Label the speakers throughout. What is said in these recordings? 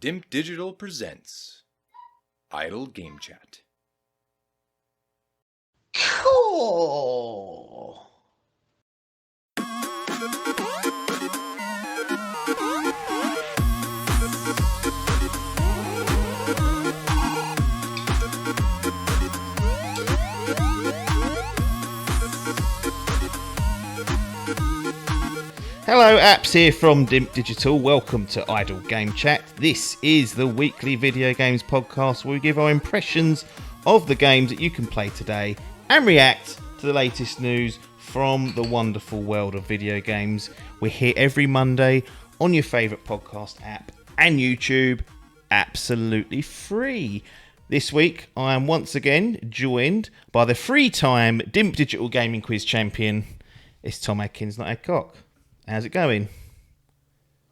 Speaker 1: Dimp Digital presents Idle Game Chat.
Speaker 2: Cool.
Speaker 3: Hello, Apps here from Dimp Digital. Welcome to Idle Game Chat. This is the weekly video games podcast where we give our impressions of the games that you can play today and react to the latest news from the wonderful world of video games. We're here every Monday on your favourite podcast app and YouTube, absolutely free. This week, I am once again joined by the three-time Dimp Digital Gaming Quiz champion. It's Tom Adkins, not Adcock. How's it going?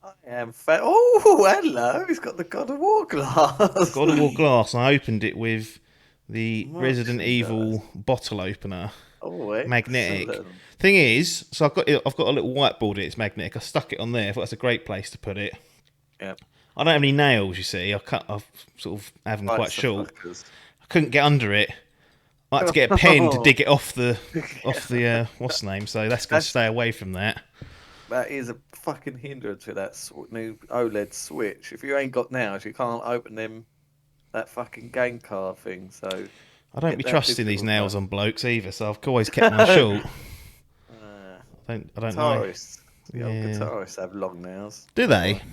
Speaker 2: I am Oh, hello. He's got the God of War glass.
Speaker 3: God of War glass. I opened it with the Resident Evil bottle opener.
Speaker 2: Oh, excellent.
Speaker 3: Magnetic. Thing is, so I've got a little whiteboard. It's magnetic. I stuck it on there. I thought that's a great place to put it.
Speaker 2: Yep.
Speaker 3: I don't have any nails. You see, I've sort of have them quite short. I couldn't get under it. I had to get a pen to dig it off the what's the name. So that's going to stay away from that.
Speaker 2: That is a fucking hindrance with that new OLED Switch. If you ain't got nails, you can't open that fucking game card thing. So
Speaker 3: I don't be trusting these nails on blokes either. So I've always kept mine short. I don't know.
Speaker 2: The old guitarists have long nails.
Speaker 3: Do they?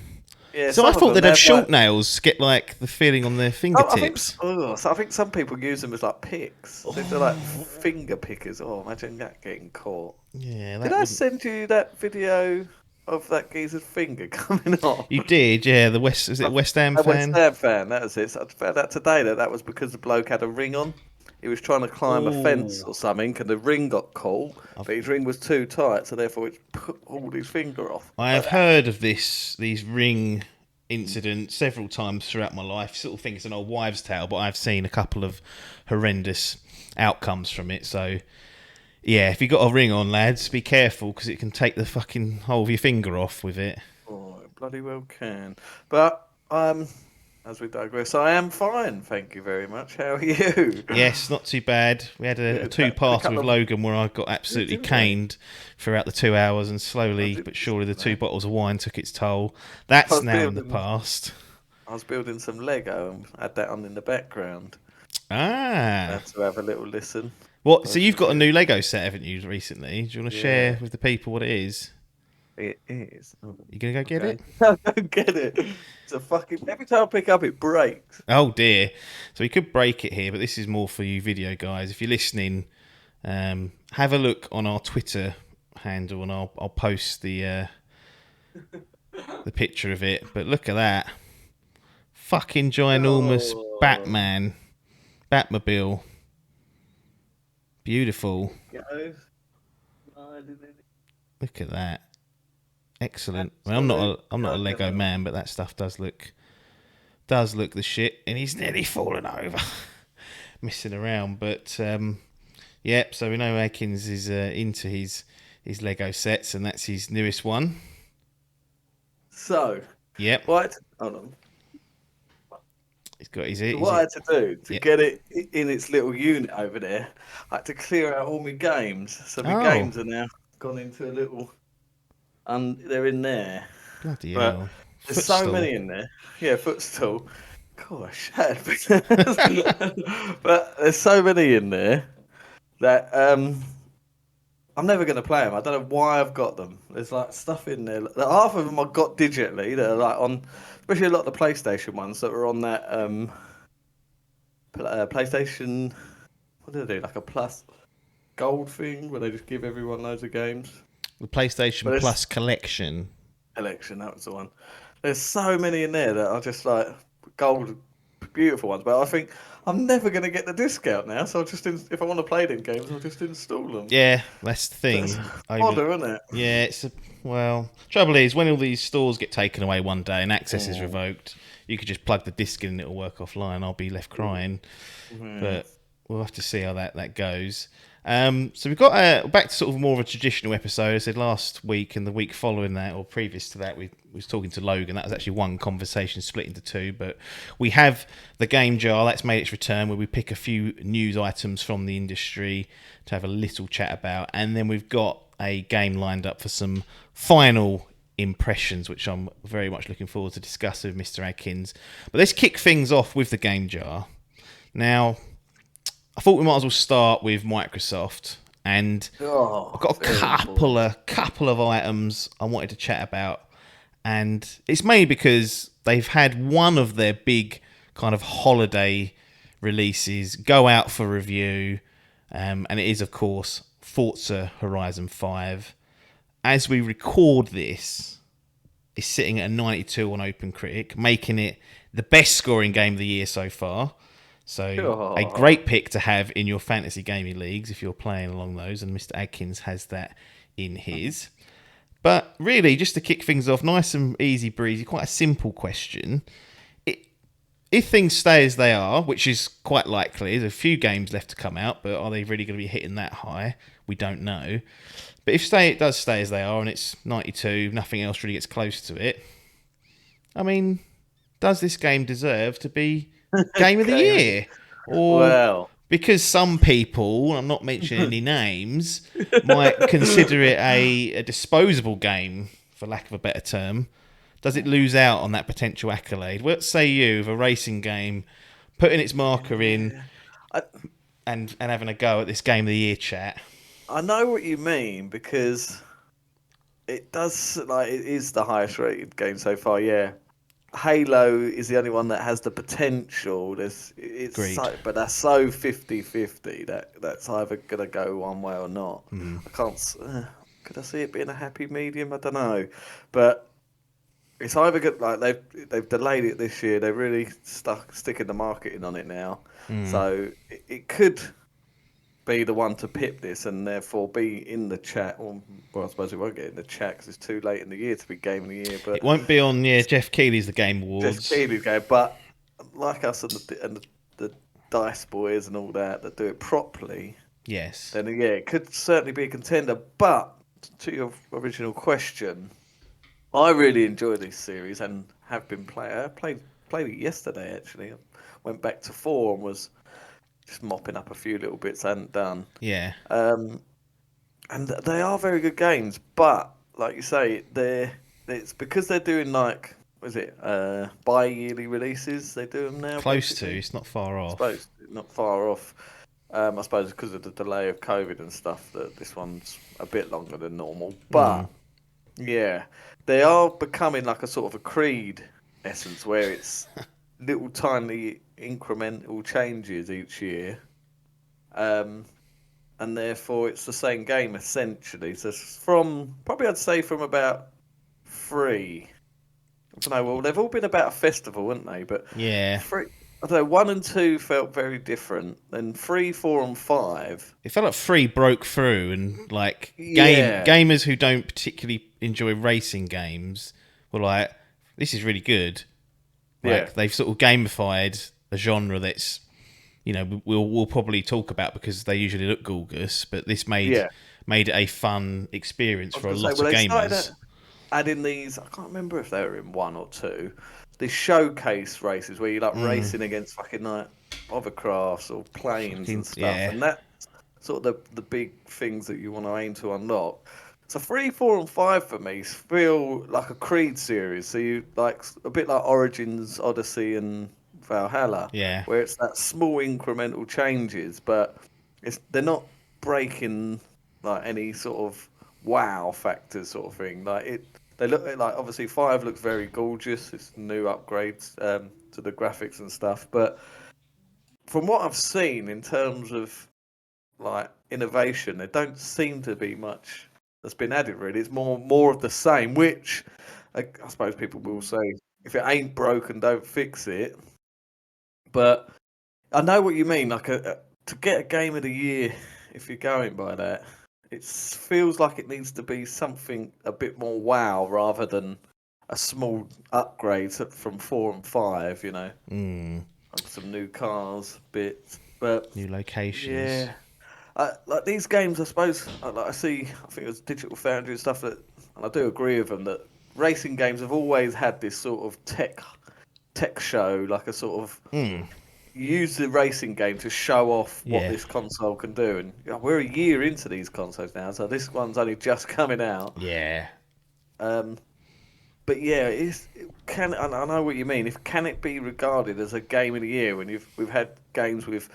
Speaker 2: Yeah.
Speaker 3: So I thought they'd have short nails to get like the feeling on their fingertips.
Speaker 2: I think some people use them as like picks. They're like finger pickers. Oh, imagine that getting caught.
Speaker 3: Yeah.
Speaker 2: Did I send you that video of that geezer's finger coming off?
Speaker 3: You did, yeah. West Ham fan?
Speaker 2: West Ham fan, that was it. So I found out today that was because the bloke had a ring on. He was trying to climb a fence or something, and the ring got caught, but his ring was too tight, so therefore it pulled his finger off.
Speaker 3: I have heard of these ring incidents several times throughout my life. Sort of think it's an old wives' tale, but I've seen a couple of horrendous outcomes from it. So, yeah, if you got a ring on, lads, be careful because it can take the fucking whole of your finger off with it.
Speaker 2: Oh, it bloody well can. But as we digress, I am fine, thank you very much. How are you?
Speaker 3: Yes, not too bad. We had a two-parter with Logan where I got absolutely caned throughout the 2 hours, and slowly but surely the 2 bottles of wine took its toll. That's now in the past.
Speaker 2: I was building some Lego and had that on in the background.
Speaker 3: I
Speaker 2: had to have a little listen.
Speaker 3: What? So you've got a new Lego set, haven't you, recently? Do you want to share with the people what it is?
Speaker 2: It is.
Speaker 3: You gonna go get it?
Speaker 2: I'll go get it. It's a fucking. Every time I pick up, it breaks.
Speaker 3: Oh dear. So we could break it here, but this is more for you video guys. If you're listening, have a look on our Twitter handle, and I'll post the picture of it. But look at that, fucking ginormous Batmobile. Beautiful. Look at that. Excellent. Well, I'm not a Lego man, but that stuff does look the shit, and he's nearly fallen over, messing around. But yep. So we know Adkins is into his Lego sets, and that's his newest one.
Speaker 2: So
Speaker 3: yep.
Speaker 2: Hold on.
Speaker 3: He's got his.
Speaker 2: What I had to do to get it in its little unit over there, I had to clear out all my games. So my games are now gone into a little. And they're in there.
Speaker 3: Bloody
Speaker 2: but
Speaker 3: hell.
Speaker 2: There's so many in there. Yeah, footstool. Gosh, but there's so many in there that I'm never going to play them. I don't know why I've got them. There's like stuff in there. Half of them I've got digitally that are like on, especially a lot of the PlayStation ones that are on that PlayStation. What do they do? Like a Plus Gold thing where they just give everyone loads of games.
Speaker 3: The PlayStation Plus collection.
Speaker 2: That was the one. There's so many in there that are just like gold, beautiful ones. But I think I'm never going to get the discount now. So if I want to play them games, I'll just install them.
Speaker 3: Yeah, that's the thing.
Speaker 2: It's odder, isn't it?
Speaker 3: Yeah, trouble is when all these stores get taken away one day and access is revoked, you could just plug the disc in and it'll work offline. I'll be left crying. But we'll have to see how that goes. So we've got back to sort of more of a traditional episode. I said last week and the week following that, or previous to that, we was talking to Logan. That was actually one conversation split into two. But we have the game jar that's made its return, where we pick a few news items from the industry to have a little chat about, and then we've got a game lined up for some final impressions, which I'm very much looking forward to discussing with Mr. Adkins. But let's kick things off with the game jar. Now, I thought we might as well start with Microsoft, and I've got a couple of items I wanted to chat about, and it's mainly because they've had one of their big kind of holiday releases go out for review, and it is, of course, Forza Horizon 5. As we record this, it's sitting at a 92 on OpenCritic, making it the best scoring game of the year so far. So a great pick to have in your fantasy gaming leagues if you're playing along those, and Mr. Adkins has that in his. But really, just to kick things off, nice and easy breezy, quite a simple question. If things stay as they are, which is quite likely, there's a few games left to come out, but are they really going to be hitting that high? We don't know. But if it does stay as they are and it's 92, nothing else really gets close to it, I mean, does this game deserve to be Game of the Year? Or because some people, I'm not mentioning any names, might consider it a disposable game, for lack of a better term, does it lose out on that potential accolade? What say you of a racing game putting its marker in and having a go at this Game of the Year chat?
Speaker 2: I know what you mean, because it does, like, it is the highest rated game so far, yeah. Halo is the only one that has the potential. But that's so 50-50 that's either going to go one way or not. I can't. Could I see it being a happy medium? I don't know, but it's either good. Like they've delayed it this year. They're really sticking the marketing on it now, so it could be the one to pip this and therefore be in the chat. Well, I suppose it won't get in the chat because it's too late in the year to be Game of the Year. But
Speaker 3: it won't be on Jeff Keighley's The Game Awards.
Speaker 2: Jeff Keighley's game, but like us and the Dice Boys and all that do it properly.
Speaker 3: Yes.
Speaker 2: Then yeah, it could certainly be a contender. But to your original question, I really enjoy this series and have been playing. I played it yesterday actually. I went back to 4 and was just mopping up a few little bits I hadn't done.
Speaker 3: Yeah.
Speaker 2: And they are very good games, but like you say, it's because they're doing like, what is it, bi-yearly releases? They do them now.
Speaker 3: Close
Speaker 2: basically.
Speaker 3: to. It's not far off.
Speaker 2: I suppose not far off. I suppose because of the delay of COVID and stuff, that this one's a bit longer than normal. But yeah, they are becoming like a sort of a Creed essence, where it's little tiny incremental changes each year, and therefore it's the same game essentially. So I'd say from about 3. I don't know. Well, they've all been about a festival, haven't they? But
Speaker 3: yeah,
Speaker 2: 3. I don't know. 1 and 2 felt very different. Then 3, 4, and 5.
Speaker 3: It felt like 3 broke through, and like gamers who don't particularly enjoy racing games were like, "This is really good." Like they've sort of gamified a genre that's, we'll probably talk about because they usually look gorgeous, but this made it a fun experience for a lot of gamers.
Speaker 2: Adding these, I can't remember if they were in 1 or 2. These showcase races where you're like racing against fucking like hovercrafts or planes and stuff, and that's sort of the big things that you want to aim to unlock. So 3, 4, and 5 for me feel like a Creed series. So you like a bit like Origins, Odyssey, and Valhalla, where it's that small incremental changes, but they're not breaking like any sort of wow factors sort of thing. Like they look like, obviously 5 looks very gorgeous. It's new upgrades to the graphics and stuff, but from what I've seen in terms of like innovation, there don't seem to be much that's been added really. It's more of the same, which I suppose people will say, if it ain't broken, don't fix it. But I know what you mean. Like to get a Game of the Year, if you're going by that, it feels like it needs to be something a bit more wow rather than a small upgrade from 4 and 5. Like some new cars, bits. But
Speaker 3: New locations.
Speaker 2: yeah, like these games, I suppose. I see. I think it was Digital Foundry and stuff that, and I do agree with them that racing games have always had this sort of tech show, like a sort of use the racing game to show off what
Speaker 3: Yeah.
Speaker 2: this console can do. And we're a year into these consoles now, so this one's only just coming out.
Speaker 3: Yeah.
Speaker 2: But yeah, can I know what you mean. If can it be regarded as a game of the year when we've had games with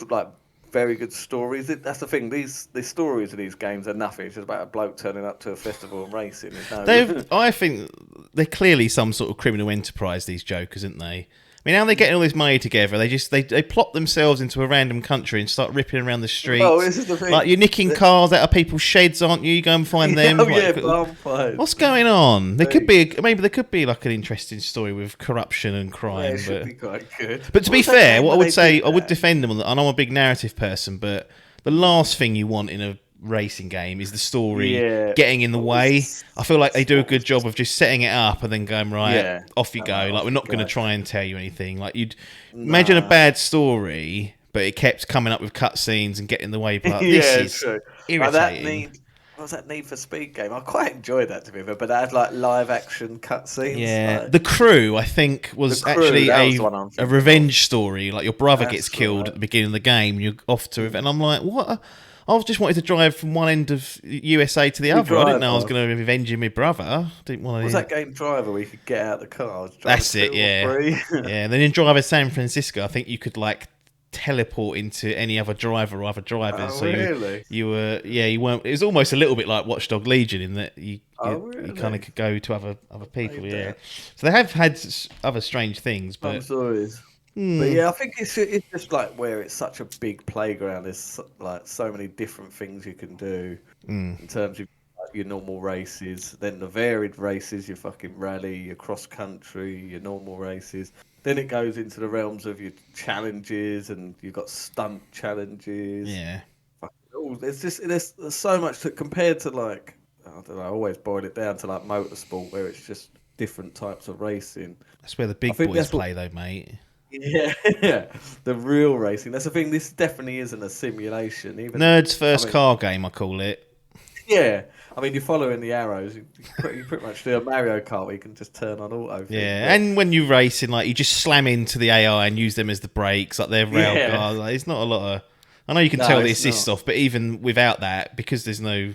Speaker 2: like very good stories? That's the thing. The stories of these games are nothing. It's just about a bloke turning up to a festival and racing.
Speaker 3: I think they're clearly some sort of criminal enterprise, these jokers, aren't they? I mean, how are they getting all this money together? They plot themselves into a random country and start ripping around the streets.
Speaker 2: Oh, this is the thing.
Speaker 3: Like, you're nicking cars out of people's sheds, aren't you? You go and find them. What's going on? Maybe there could be like an interesting story with corruption and crime.
Speaker 2: It should be quite good.
Speaker 3: But to be fair, what I would say, I would defend them on that. I know I'm a big narrative person, but the last thing you want in a racing game is the story getting in the way. I feel like they do a good job of just setting it up and then going, right, off you go. Like, we're not going to try and tell you anything. Like, you'd imagine a bad story, but it kept coming up with cutscenes and getting in the way. But like, this is
Speaker 2: true.
Speaker 3: irritating.
Speaker 2: What was that Need for Speed game? I quite enjoyed that, to be fair, but that had like live action cutscenes.
Speaker 3: Yeah,
Speaker 2: like...
Speaker 3: The Crew, I think, was actually a revenge story. Like, your brother gets killed at the beginning of the game, and you're off to it, and I'm like, what? I just wanted to drive from one end of USA to the other. I didn't know I was going to be avenging my brother. Didn't want to.
Speaker 2: Was that game Driver where you could get out of the car?
Speaker 3: That's it, yeah. Yeah, and then in Driver San Francisco, I think you could like teleport into any other driver or other drivers.
Speaker 2: Oh,
Speaker 3: so
Speaker 2: really?
Speaker 3: You weren't. It was almost a little bit like Watch Dog Legion in that you kind of could go to other people. Yeah. So they have had other strange things, but
Speaker 2: I'm sorry. But yeah, I think it's just like where it's such a big playground. There's like so many different things you can do in terms of like, your normal races, then the varied races, your fucking rally, your cross country, your normal races. Then it goes into the realms of your challenges, and you've got stunt challenges.
Speaker 3: Yeah.
Speaker 2: There's so much to compared to like I don't know. I always boil it down to like motorsport, where it's just different types of racing.
Speaker 3: That's where the big boys play, though, mate.
Speaker 2: Yeah, the real racing. That's the thing. This definitely isn't a simulation.
Speaker 3: Nerd's first car game, I call it.
Speaker 2: Yeah, I mean, you're following the arrows. You pretty much do a Mario Kart where you can just turn on auto.
Speaker 3: Yeah, and when you're racing, like you just slam into the AI and use them as the brakes, like they're rail cars. Like, it's not a lot of. I know you can tell the assists off, but even without that, because there's no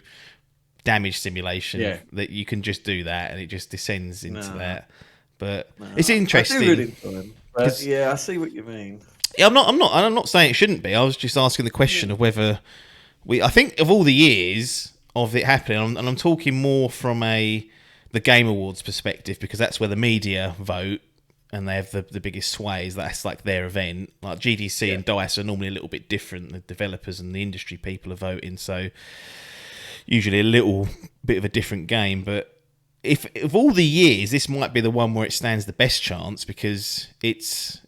Speaker 3: damage simulation, that you can just do that and it just descends into that. But it's interesting.
Speaker 2: I do really enjoy them. But yeah, I see what you mean.
Speaker 3: Yeah, I'm not saying it shouldn't be. I was just asking the question of whether I think of all the years of it happening, and I'm talking more from the Game Awards perspective, because that's where the media vote and they have the biggest sways. That's like their event. Like GDC and DICE are normally a little bit different. The developers and the industry people are voting, so usually a little bit of a different game. But if of all the years, this might be the one where it stands the best chance, because it's,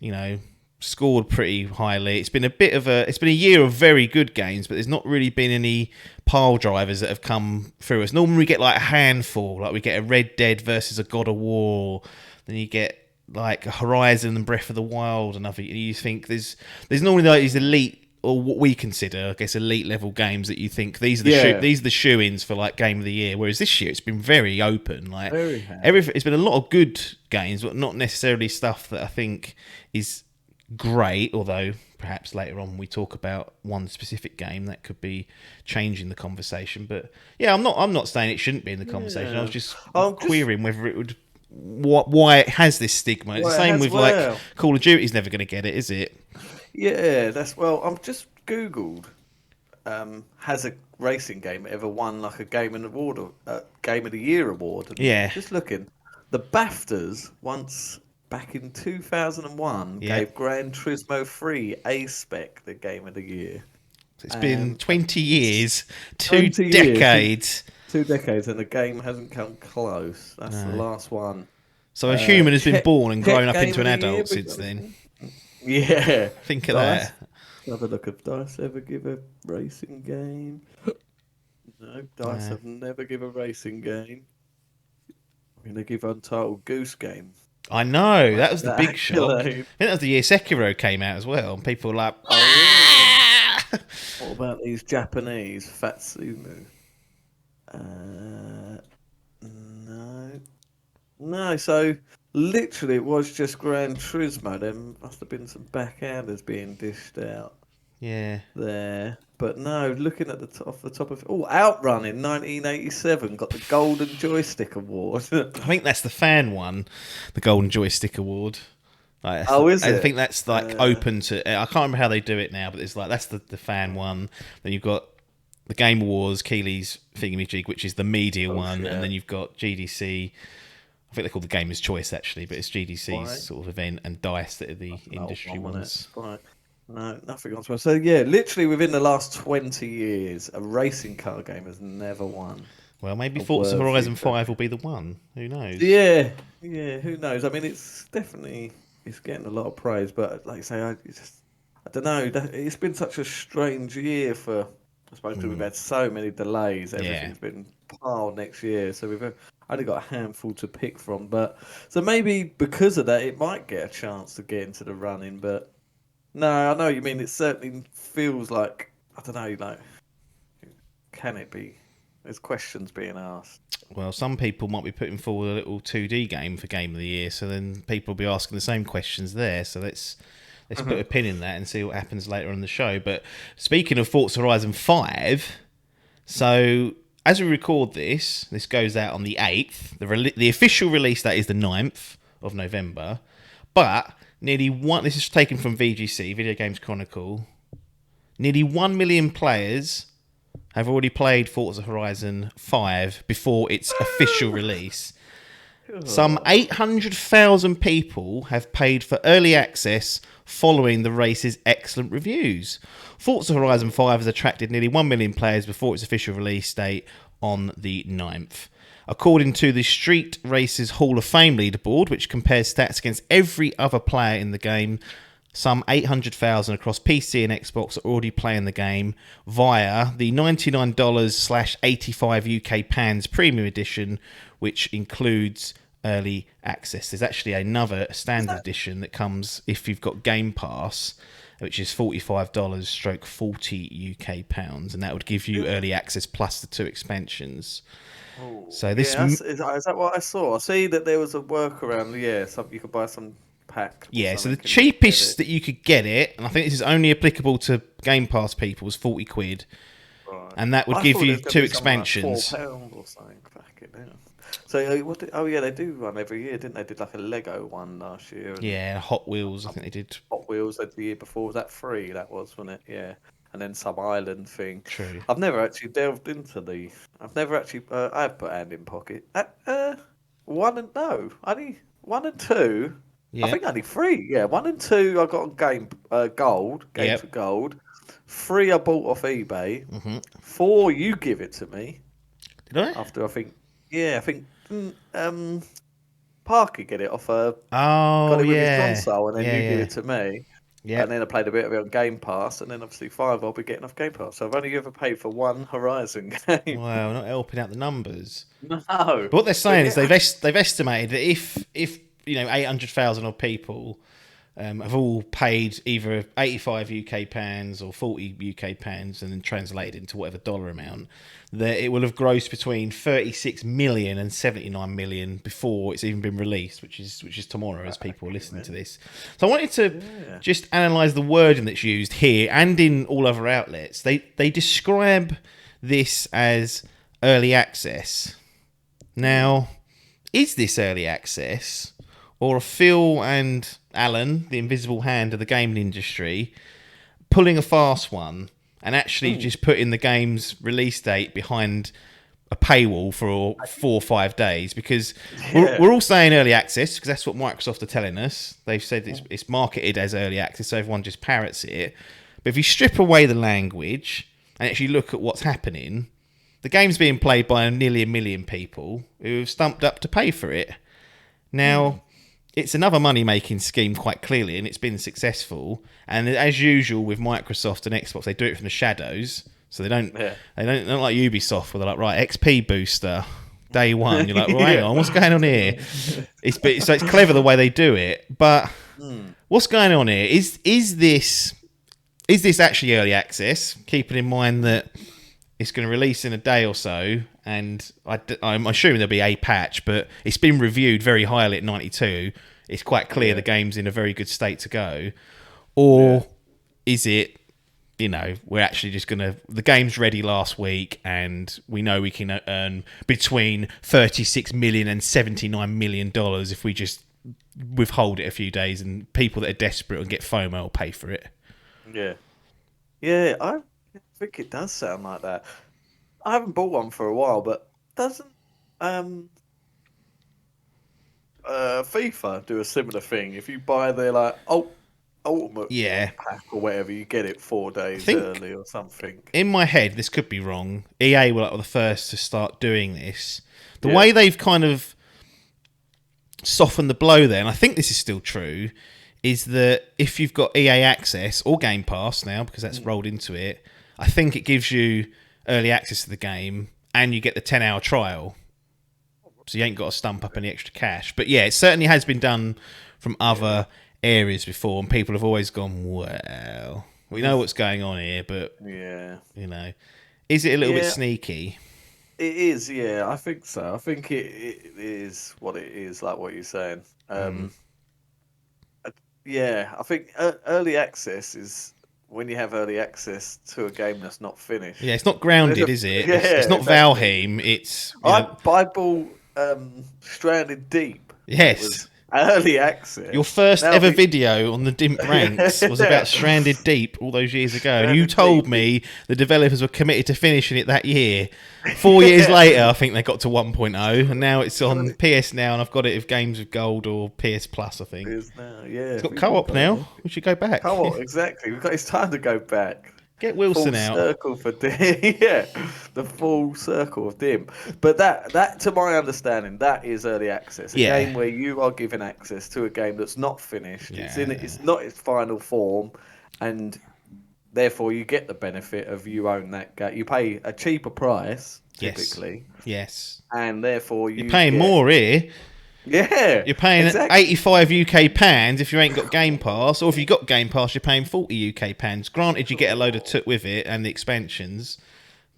Speaker 3: scored pretty highly. It's been a year of very good games, but there's not really been any pile drivers that have come through us. Normally we get like a handful, like we get a Red Dead versus a God of War, then you get like a Horizon and Breath of the Wild, and other. You think there's normally like these elite, or what we consider, I guess, elite level games that you think these are the shoe-ins for like game of the year. Whereas this year it's been very open. Like it's been a lot of good games, but not necessarily stuff that I think is great. Although perhaps later on we talk about one specific game that could be changing the conversation. But yeah, I'm not saying it shouldn't be in the conversation. I was just querying whether it would. Why it has this stigma. It's the same with like Call of Duty's never going to get it, is it?
Speaker 2: Yeah, I've just googled. Has a racing game ever won like a Game of the Year award? And just looking, the BAFTAs once back in 2001 gave Gran Turismo 3 A-Spec the Game of the Year.
Speaker 3: It's been 20 years, 2 decades.
Speaker 2: 2 decades, and the game hasn't come close. That's the last one.
Speaker 3: So a human has been born and grown up into an adult since then.
Speaker 2: Yeah.
Speaker 3: Think of that.
Speaker 2: Have a look. Have DICE ever give a racing game? No, DICE have never give a racing game. I'm going to give Untitled Goose Game.
Speaker 3: I know, that was the big shock. I
Speaker 2: accolade.
Speaker 3: think that was the year Sekiro came out as well, and people were like,
Speaker 2: What about these Japanese Fatsumu? No. No, so literally it was just Gran Turismo. There must have been some backhanders being dished out
Speaker 3: yeah.
Speaker 2: there. But no, looking at off the top of... Oh, Outrun in 1987 got the Golden Joystick Award.
Speaker 3: I think that's the fan one, the Golden Joystick Award. Like,
Speaker 2: Is it?
Speaker 3: I think that's like open to... I can't remember how they do it now, but it's like that's the fan one. Then you've got the Game Awards, Keeley's thingamajig, which is the media one, and then you've got GDC. I think they call the Gamer's Choice actually, but it's GDC's sort of event, and DICE that are the industry ones.
Speaker 2: Right. No, nothing else. So yeah, literally within the last 20 years, a racing car game has never won.
Speaker 3: Well, maybe Forza Horizon 5 will be the one. Who knows?
Speaker 2: Yeah, who knows? I mean, it's getting a lot of praise, but like I say, I don't know. It's been such a strange year for... I suppose because we've had so many delays. Everything's been piled next year, so we've only got a handful to pick from. But so maybe because of that, it might get a chance to get into the running. But no, I know what you mean. It certainly feels like, I don't know, like, can it be? There's questions being asked.
Speaker 3: Well, some people might be putting forward a little 2D game for Game of the Year, so then people will be asking the same questions there. So let's put a pin in that and see what happens later on the show. But speaking of Forza Horizon 5, so as we record this goes out on the 8th. The official release date is the 9th of November. But this is taken from VGC, Video Games Chronicle. Nearly 1 million players have already played Forza Horizon 5 before its official release. Some 800,000 people have paid for early access following the race's excellent reviews. Forza Horizon 5 has attracted nearly 1 million players before its official release date on the 9th. According to the Street Races Hall of Fame leaderboard, which compares stats against every other player in the game, some 800,000 across PC and Xbox are already playing the game via the $99/85 UK pounds premium edition, which includes early access. There's actually another standard edition that comes if you've got Game Pass, which is $45/40 UK pounds, and that would give you early access plus the 2 expansions. So this
Speaker 2: is that what I saw? I see that there was a workaround. Yeah, you could buy some pack.
Speaker 3: Yeah, so the cheapest that you could get it, and I think this is only applicable to Game Pass people, was 40 quid. Right. And that would give you 2 expansions.
Speaker 2: Like £4 or something. So they do one every year, didn't they? Did like a Lego one last year.
Speaker 3: Yeah, Hot Wheels, I think they did.
Speaker 2: Hot Wheels the year before. Was that free? That was, wasn't it? Yeah. And then some island thing.
Speaker 3: True.
Speaker 2: I've never actually delved into the... I've never actually... I've put hand in pocket. Only 1 and 2... Yeah. I think only 3. Yeah, 1 and 2 I got on Games for Gold. 3 I bought off eBay. 4 you give it to me.
Speaker 3: Did I?
Speaker 2: After I think Parker get it off got it with his console, and then you give it to me. Yeah. And then I played a bit of it on Game Pass, and then obviously 5 I'll be getting off Game Pass. So I've only ever paid for 1 Horizon game.
Speaker 3: Wow, not helping out the numbers.
Speaker 2: No.
Speaker 3: But what they're saying is they've estimated that if 800,000 odd people have all paid either 85 UK pounds or 40 UK pounds and then translated into whatever dollar amount, that it will have grossed between 36 million and 79 million before it's even been released, which is tomorrow as people listen to this. So I wanted to just analyse the wording that's used here and in all other outlets. They describe this as early access. Now, is this early access, or Phil and Alan, the invisible hand of the gaming industry, pulling a fast one and actually just putting the game's release date behind a paywall for 4 or 5 days? Because we're all saying early access because that's what Microsoft are telling us. They've said it's marketed as early access, so everyone just parrots it. But if you strip away the language and actually look at what's happening, the game's being played by nearly 1 million people who have stumped up to pay for it. Now... It's another money-making scheme, quite clearly, and it's been successful. And as usual with Microsoft and Xbox, they do it from the shadows. So they don't like Ubisoft, where they're like, right, XP booster, day one. You're like, well, hang on, what's going on here? So it's clever the way they do it, but what's going on here? Is this actually early access? Keeping in mind that it's going to release in a day or so, and I'm assuming there'll be a patch, but it's been reviewed very highly at 92. It's quite clear the game's in a very good state to go. Or is it, we're actually just going to... The game's ready last week, and we know we can earn between $36 million and $79 million if we just withhold it a few days, and people that are desperate and get FOMO will pay for it.
Speaker 2: Yeah. Yeah, I think it does sound like that. I haven't bought one for a while, but doesn't FIFA do a similar thing? If you buy their ultimate pack or whatever, you get it 4 days early or something.
Speaker 3: In my head, this could be wrong. EA were the first to start doing this. The way they've kind of softened the blow there, and I think this is still true, is that if you've got EA Access or Game Pass now, because that's rolled into it, I think it gives you early access to the game and you get the 10-hour trial. So you ain't got to stump up any extra cash. But yeah, it certainly has been done from other areas before, and people have always gone, well, we know what's going on here, but, is it a little bit sneaky?
Speaker 2: It is, yeah, I think so. I think it is what it is, like what you're saying. Yeah, I think early access is when you have early access to a game that's not finished.
Speaker 3: Yeah, it's not grounded, is it? It's not Valheim. It's...
Speaker 2: I bought Stranded Deep.
Speaker 3: Yes.
Speaker 2: Early access.
Speaker 3: Your first ever video on the Dimp ranks was about Stranded Deep all those years ago, and you told me the developers were committed to finishing it that year. 4 years later, I think they got to 1.0, and now it's on PS Now, and I've got it with Games with Gold or PS Plus, I think.
Speaker 2: It is now, yeah.
Speaker 3: It's got co-op now. We should go back.
Speaker 2: Co-op, exactly. It's time to go back.
Speaker 3: Get Wilson out.
Speaker 2: Circle for Dimp. Yeah, the full circle of Dimp. But that, to my understanding, that is early access. A game where you are given access to a game that's not finished. Yeah. It's not its final form, and therefore you get the benefit of you own that game. You pay a cheaper price typically.
Speaker 3: Yes.
Speaker 2: And therefore
Speaker 3: you're paying more here.
Speaker 2: Yeah,
Speaker 3: you're paying 85 UK pounds if you ain't got Game Pass, or if you got Game Pass, you're paying 40 UK pounds. Granted, you get a load of took with it and the expansions,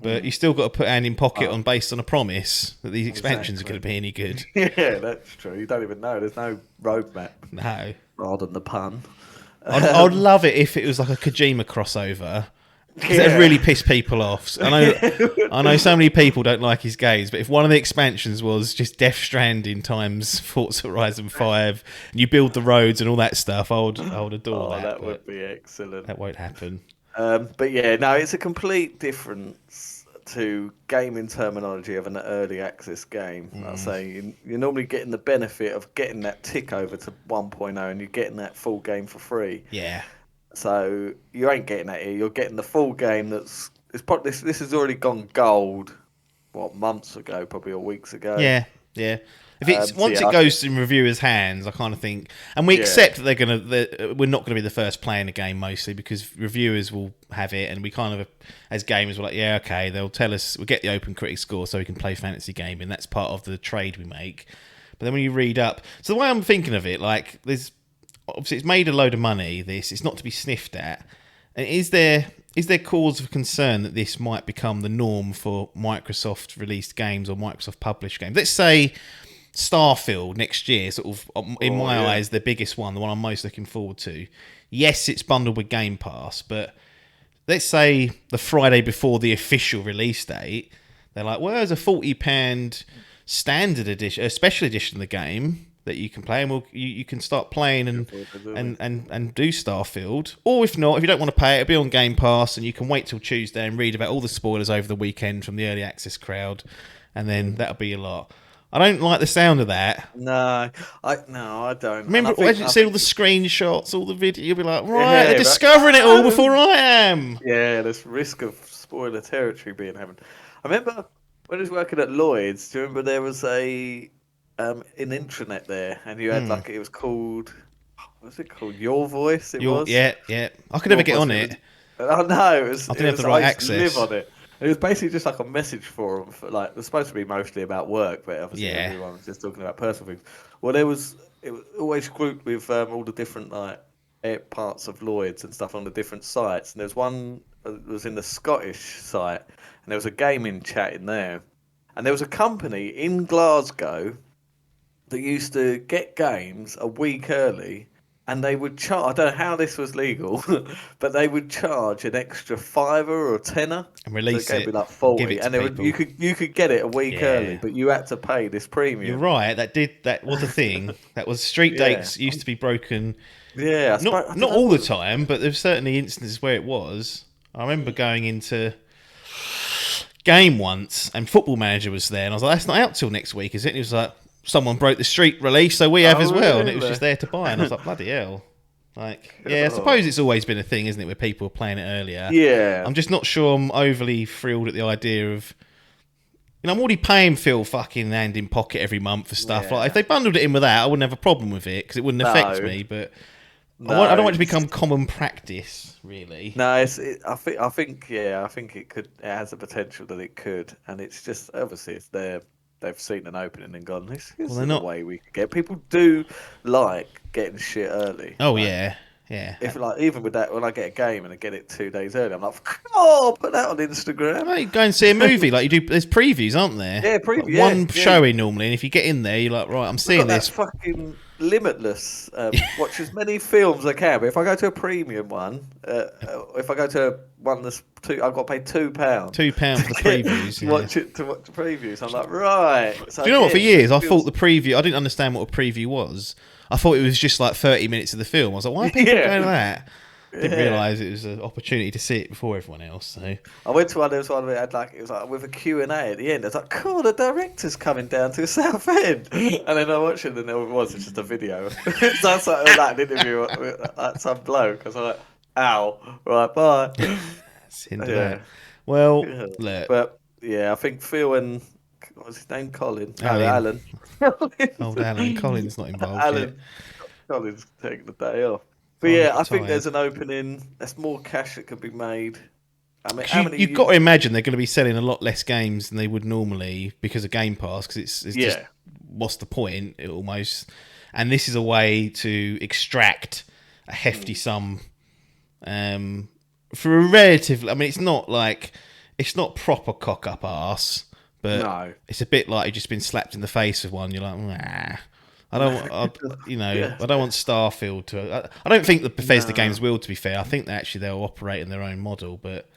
Speaker 3: but you still got to put hand in pocket on based on a promise that these expansions are going to be any good.
Speaker 2: Yeah, that's true. You don't even know. There's no roadmap.
Speaker 3: No.
Speaker 2: Rather than the pun.
Speaker 3: I'd love it if it was like a Kojima crossover. Because that really pissed people off. I know so many people don't like his games, but if one of the expansions was just Death Stranding times Forza Horizon 5, and you build the roads and all that stuff, I would adore that.
Speaker 2: That would be excellent.
Speaker 3: That won't happen.
Speaker 2: But yeah, no, it's a complete difference to gaming terminology of an early access game. Like I say, you're normally getting the benefit of getting that tick over to 1.0, and you're getting that full game for free.
Speaker 3: Yeah.
Speaker 2: So you ain't getting that here. You're getting the full game. This has already gone gold. Months ago, probably, or weeks ago.
Speaker 3: Yeah. If it's once it goes in reviewers' hands, I kind of think, and we accept that we're not going to be the first playing the game mostly because reviewers will have it, and we kind of, as gamers, we're like, yeah, okay, they'll tell us, we'll get the OpenCritic score so we can play fantasy gaming. That's part of the trade we make. But then when you read up, so the way I'm thinking of it, like there's. Obviously, it's made a load of money. It's not to be sniffed at. And is there cause of concern that this might become the norm for Microsoft released games or Microsoft published games? Let's say Starfield next year, sort of in my eyes, the biggest one, the one I'm most looking forward to. Yes, it's bundled with Game Pass, but let's say the Friday before the official release date, they're like, well, there's a £40 standard edition, a special edition of the game that you can play, and you can start playing and do Starfield. Or if not, if you don't want to pay it, it'll be on Game Pass, and you can wait till Tuesday and read about all the spoilers over the weekend from the early access crowd, and then that'll be a lot. I don't like the sound of that.
Speaker 2: No, I don't.
Speaker 3: Remember, I didn't see all the screenshots, all the video. You'll be like, right, they're discovering it all before I am.
Speaker 2: Yeah, there's risk of spoiler territory being happened. I remember when I was working at Lloyd's. Do you remember there was an intranet there, and you had it was called, what's it called? Your Voice. Yeah.
Speaker 3: I could never get on it.
Speaker 2: Oh no, it was.
Speaker 3: I didn't have the right
Speaker 2: I
Speaker 3: access.
Speaker 2: live on it. It was basically just like a message forum for like. It was supposed to be mostly about work, but obviously everyone was just talking about personal things. Well, it was always grouped with all the different like parts of Lloyd's and stuff on the different sites. And there's one that was in the Scottish site, and there was a gaming chat in there, and there was a company in Glasgow that used to get games a week early, and they would charge. I don't know how this was legal, but they would charge an extra fiver or tenner
Speaker 3: and release
Speaker 2: so
Speaker 3: it.
Speaker 2: It'd be like
Speaker 3: Give
Speaker 2: 40,
Speaker 3: it to
Speaker 2: and it would, you could get it a week early, but you had to pay this premium.
Speaker 3: You're right. That was a thing. That was street dates used to be broken.
Speaker 2: Yeah,
Speaker 3: not all the time, but there's certainly instances where it was. I remember going into game once, and Football Manager was there, and I was like, "That's not out till next week, is it?" And he was like, "Someone broke the street release, so we have as well,"
Speaker 2: really?
Speaker 3: And it was just there to buy. And I was like, "Bloody hell!" Like, yeah, I suppose it's always been a thing, isn't it, where people are playing it earlier.
Speaker 2: Yeah,
Speaker 3: I'm just not sure I'm overly thrilled at the idea of. I'm already paying Phil fucking hand in pocket every month for stuff.
Speaker 2: Yeah.
Speaker 3: Like, if they bundled it in with that, I wouldn't have a problem with it because it wouldn't affect me. But I don't want it to become common practice, really.
Speaker 2: No, I think it could. It has the potential that it could, and it's just obviously it's there. They've seen an opening and gone, this is the way we could get. People do like getting shit early.
Speaker 3: Oh,
Speaker 2: like,
Speaker 3: yeah.
Speaker 2: If even with that, when I get a game and I get it 2 days early, I'm like, oh, put that on Instagram.
Speaker 3: Right, go and see a movie like you do. There's previews, aren't there?
Speaker 2: Yeah, previews.
Speaker 3: Like one showing normally, and if you get in there, you're like, right, I'm seeing this.
Speaker 2: That's fucking limitless. Watch as many films as I can. But if I go to a premium one, if I go to one that's I've got to pay £2.
Speaker 3: £2 for the previews.
Speaker 2: to watch the previews. I'm like, right. So
Speaker 3: do you know what? For years, I thought the preview. I didn't understand what a preview was. I thought it was just like 30 minutes of the film. I was like, why are people going to that? Didn't realise it was an opportunity to see it before everyone else. So
Speaker 2: I went to one. There was one that had it was like with a Q&A at the end. I was like, cool, the director's coming down to Southend. And then I watched it, and there it was just a video. So I was like, an interview with some bloke. I was like, ow, right, bye.
Speaker 3: That's that. Well, look.
Speaker 2: But yeah, I think Phil and what was his name? Colin.
Speaker 3: Alan.
Speaker 2: Alan.
Speaker 3: Old Alan. Colin's not involved
Speaker 2: Alan. Colin's taking the day off. But yeah, I think there's an opening. There's more cash that could be made. I mean,
Speaker 3: you've got to imagine they're going to be selling a lot less games than they would normally because of Game Pass. Because it's just what's the point? Almost, and this is a way to extract a hefty sum for a relatively. I mean, it's not proper cock up arse, but it's a bit like you've just been slapped in the face with one. You're like, nah. I don't want Starfield to. I don't think the Bethesda games will. To be fair, I think they'll operate in their own model. But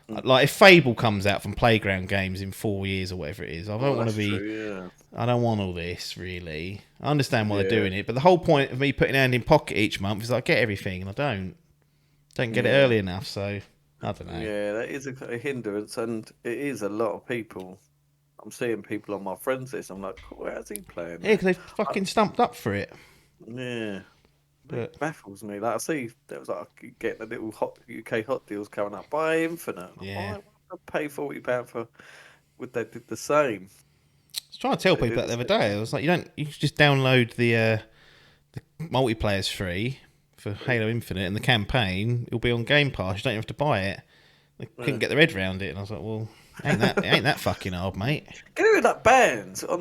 Speaker 3: like, if Fable comes out from Playground Games in 4 years or whatever it is, I don't want to be. True, I don't want all this really. I understand why they're doing it, but the whole point of me putting hand in pocket each month is I get everything, and I don't get it early enough. So I don't know.
Speaker 2: Yeah, that is a hindrance, and it is a lot of people. I'm seeing people on my friends list. I'm like, where's he playing?
Speaker 3: Yeah, because they've fucking stumped up for it.
Speaker 2: Yeah. It baffles me. Like, I see there was like getting a little UK hot deals coming up by Infinite.
Speaker 3: Yeah.
Speaker 2: Why would I pay £40 for? Would they do the same?
Speaker 3: I was trying to tell people that the other day. I was like, you can just download the multiplayer's free for Halo Infinite, and the campaign it'll be on Game Pass. You don't have to buy it. They couldn't get their head around it, and I was like, well. Ain't that fucking hard, mate?
Speaker 2: Get it with like bands. I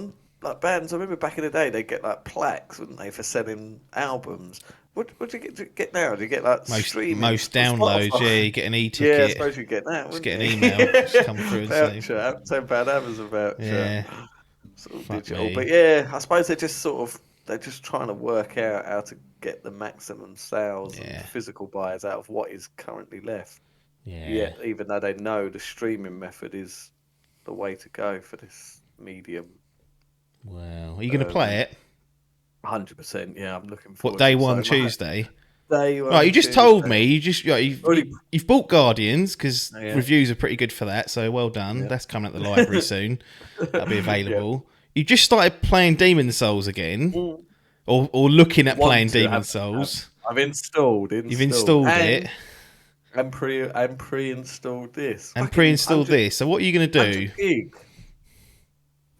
Speaker 2: remember back in the day they'd get like plaques, wouldn't they, for selling albums. What do you get now? Do you get like streaming?
Speaker 3: Most downloads, you get an e-ticket.
Speaker 2: Yeah, I suppose you get that.
Speaker 3: Just get an email, just come through and say.
Speaker 2: £10 Amazon voucher.
Speaker 3: Yeah.
Speaker 2: Sort of digital. But yeah, I suppose they're just trying to work out how to get the maximum sales and physical buyers out of what is currently left. Yeah, even though they know the streaming method is the way to go for this medium.
Speaker 3: Well, are you going to play it?
Speaker 2: 100%. Yeah, I'm looking forward.
Speaker 3: What, day one Tuesday?
Speaker 2: Day one.
Speaker 3: Right, you just told me you've bought Guardians because reviews are pretty good for that. So well done. That's coming at the library soon. That'll be available. You just started playing Demon Souls again, or looking at playing Demon Souls.
Speaker 2: I've installed.
Speaker 3: You've installed it.
Speaker 2: And pre-installed this.
Speaker 3: And pre-installed this. So what are you going to do?
Speaker 2: Gig.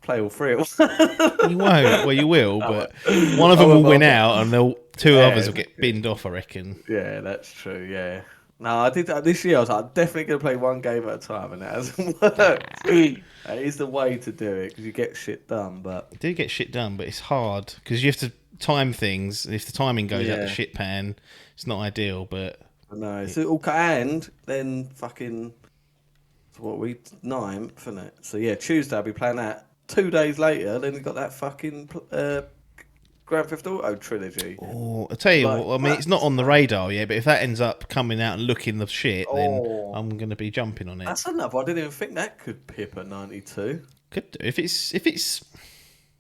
Speaker 2: Play all three.
Speaker 3: You won't. Well, you will, but one of them will win out, and two others will get binned off, I reckon.
Speaker 2: Yeah, that's true. Yeah, No, I did that this year. I was like, I'm definitely going to play one game at a time, and it hasn't worked. It is the way to do it because you get shit done. But
Speaker 3: You do get shit done, but it's hard because you have to time things. And if the timing goes out the
Speaker 2: yeah,
Speaker 3: shit pan, it's not ideal. But
Speaker 2: I know. So all and then fucking so what we ninth, isn't it? So yeah, Tuesday I'll be playing that. 2 days later, then we got that fucking Grand Theft Auto trilogy.
Speaker 3: oh, I tell you
Speaker 2: Like,
Speaker 3: what, I mean, it's not on the radar yet. But if that ends up coming out and looking the shit, then
Speaker 2: oh,
Speaker 3: I'm going to be jumping on it.
Speaker 2: that's another. I didn't even think that could pip at 92.
Speaker 3: Could do if it's.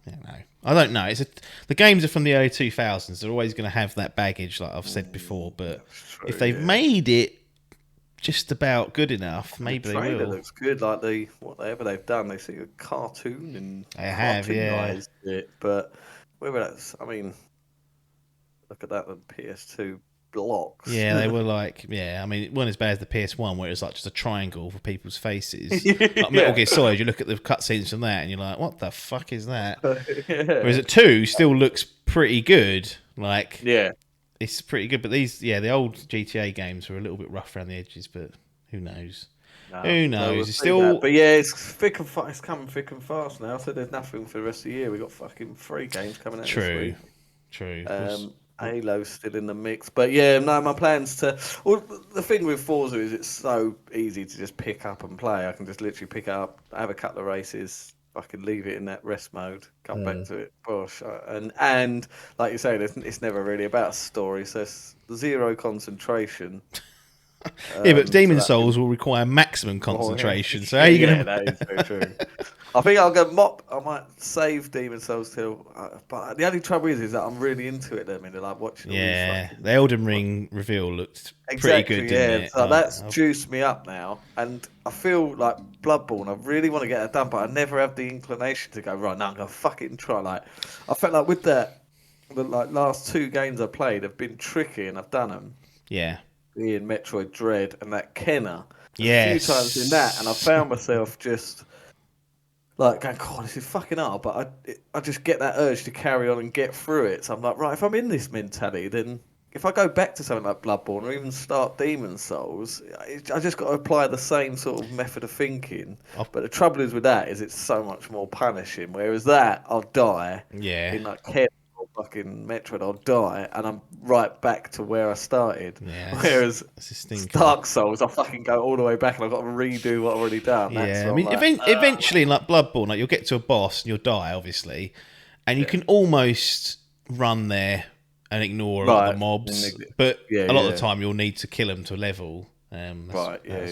Speaker 3: I don't know. I don't know. The games are from the early 2000s. They're always going to have that baggage, like I've said before. But
Speaker 2: True,
Speaker 3: if they've made it just about good enough, maybe
Speaker 2: the
Speaker 3: they
Speaker 2: trailer
Speaker 3: will.
Speaker 2: looks good. Like whatever they've done, they see a cartoon and
Speaker 3: They have, yeah.
Speaker 2: cartoonised it. But whether that's, I mean, look at that, the PS2 blocks.
Speaker 3: Yeah, they were like, yeah. I mean, it wasn't as bad as the PS1, where it was like just a triangle for people's faces. Like Metal Gear Solid, you look at the cutscenes from that, and you're like, what the fuck is that? Whereas at 2 still looks pretty good. Like,
Speaker 2: yeah.
Speaker 3: it's pretty good. But the old GTA games were a little bit rough around the edges. But who knows?
Speaker 2: No,
Speaker 3: Who
Speaker 2: no,
Speaker 3: knows?
Speaker 2: we'll
Speaker 3: It's
Speaker 2: see
Speaker 3: still
Speaker 2: that. But yeah, it's thick and fast. It's coming thick and fast now. So there's nothing for the rest of the year. We got fucking 3 games coming out this
Speaker 3: true.
Speaker 2: week.
Speaker 3: True.
Speaker 2: Halo's still in the mix, but yeah, no, my plans to. Well, the thing with Forza is it's so easy to just pick up and play. I can just literally pick it up, have a couple of races, I can leave it in that rest mode, come back to it, push, and like you say, it's never really about a story, so it's zero concentration.
Speaker 3: Yeah, but Demon
Speaker 2: so
Speaker 3: Souls will require maximum
Speaker 2: Oh, yeah.
Speaker 3: concentration. So how are you
Speaker 2: Yeah,
Speaker 3: going
Speaker 2: that is very true. I think I'll go mop. I might save Demon Souls till. But the only trouble is that I'm really into it. I mean, like watching.
Speaker 3: Yeah,
Speaker 2: all these fucking...
Speaker 3: the Elden Ring reveal looked
Speaker 2: exactly,
Speaker 3: pretty good,
Speaker 2: yeah.
Speaker 3: didn't it?
Speaker 2: So that's juiced me up now, and I feel like Bloodborne. I really want to get it done, but I never have the inclination to go right now. I'm gonna fucking try. Like, I felt like with that, the like last 2 games I played have been tricky, and I've done them.
Speaker 3: Yeah.
Speaker 2: Being Metroid Dread and that Kenner.
Speaker 3: Yes.
Speaker 2: A few times in that, and I found myself just. Like, going, God, this is fucking hard, but I just get that urge to carry on and get through it. So I'm like, right, if I'm in this mentality, then if I go back to something like Bloodborne or even start Demon Souls, I just got to apply the same sort of method of thinking. But the trouble is with that is it's so much more punishing. Whereas that, I'll die.
Speaker 3: Yeah.
Speaker 2: In like Ken or fucking Metroid, I'll die, and I'm right back to where I started.
Speaker 3: Yeah,
Speaker 2: Whereas Dark Souls, I fucking go all the way back, and I've got to redo what I've already done.
Speaker 3: Yeah,
Speaker 2: I
Speaker 3: mean,
Speaker 2: like,
Speaker 3: eventually, like Bloodborne, like you'll get to a boss and you'll die, obviously, and you can almost run there and ignore a lot of the mobs, but a lot of the time you'll need to kill them to level. That's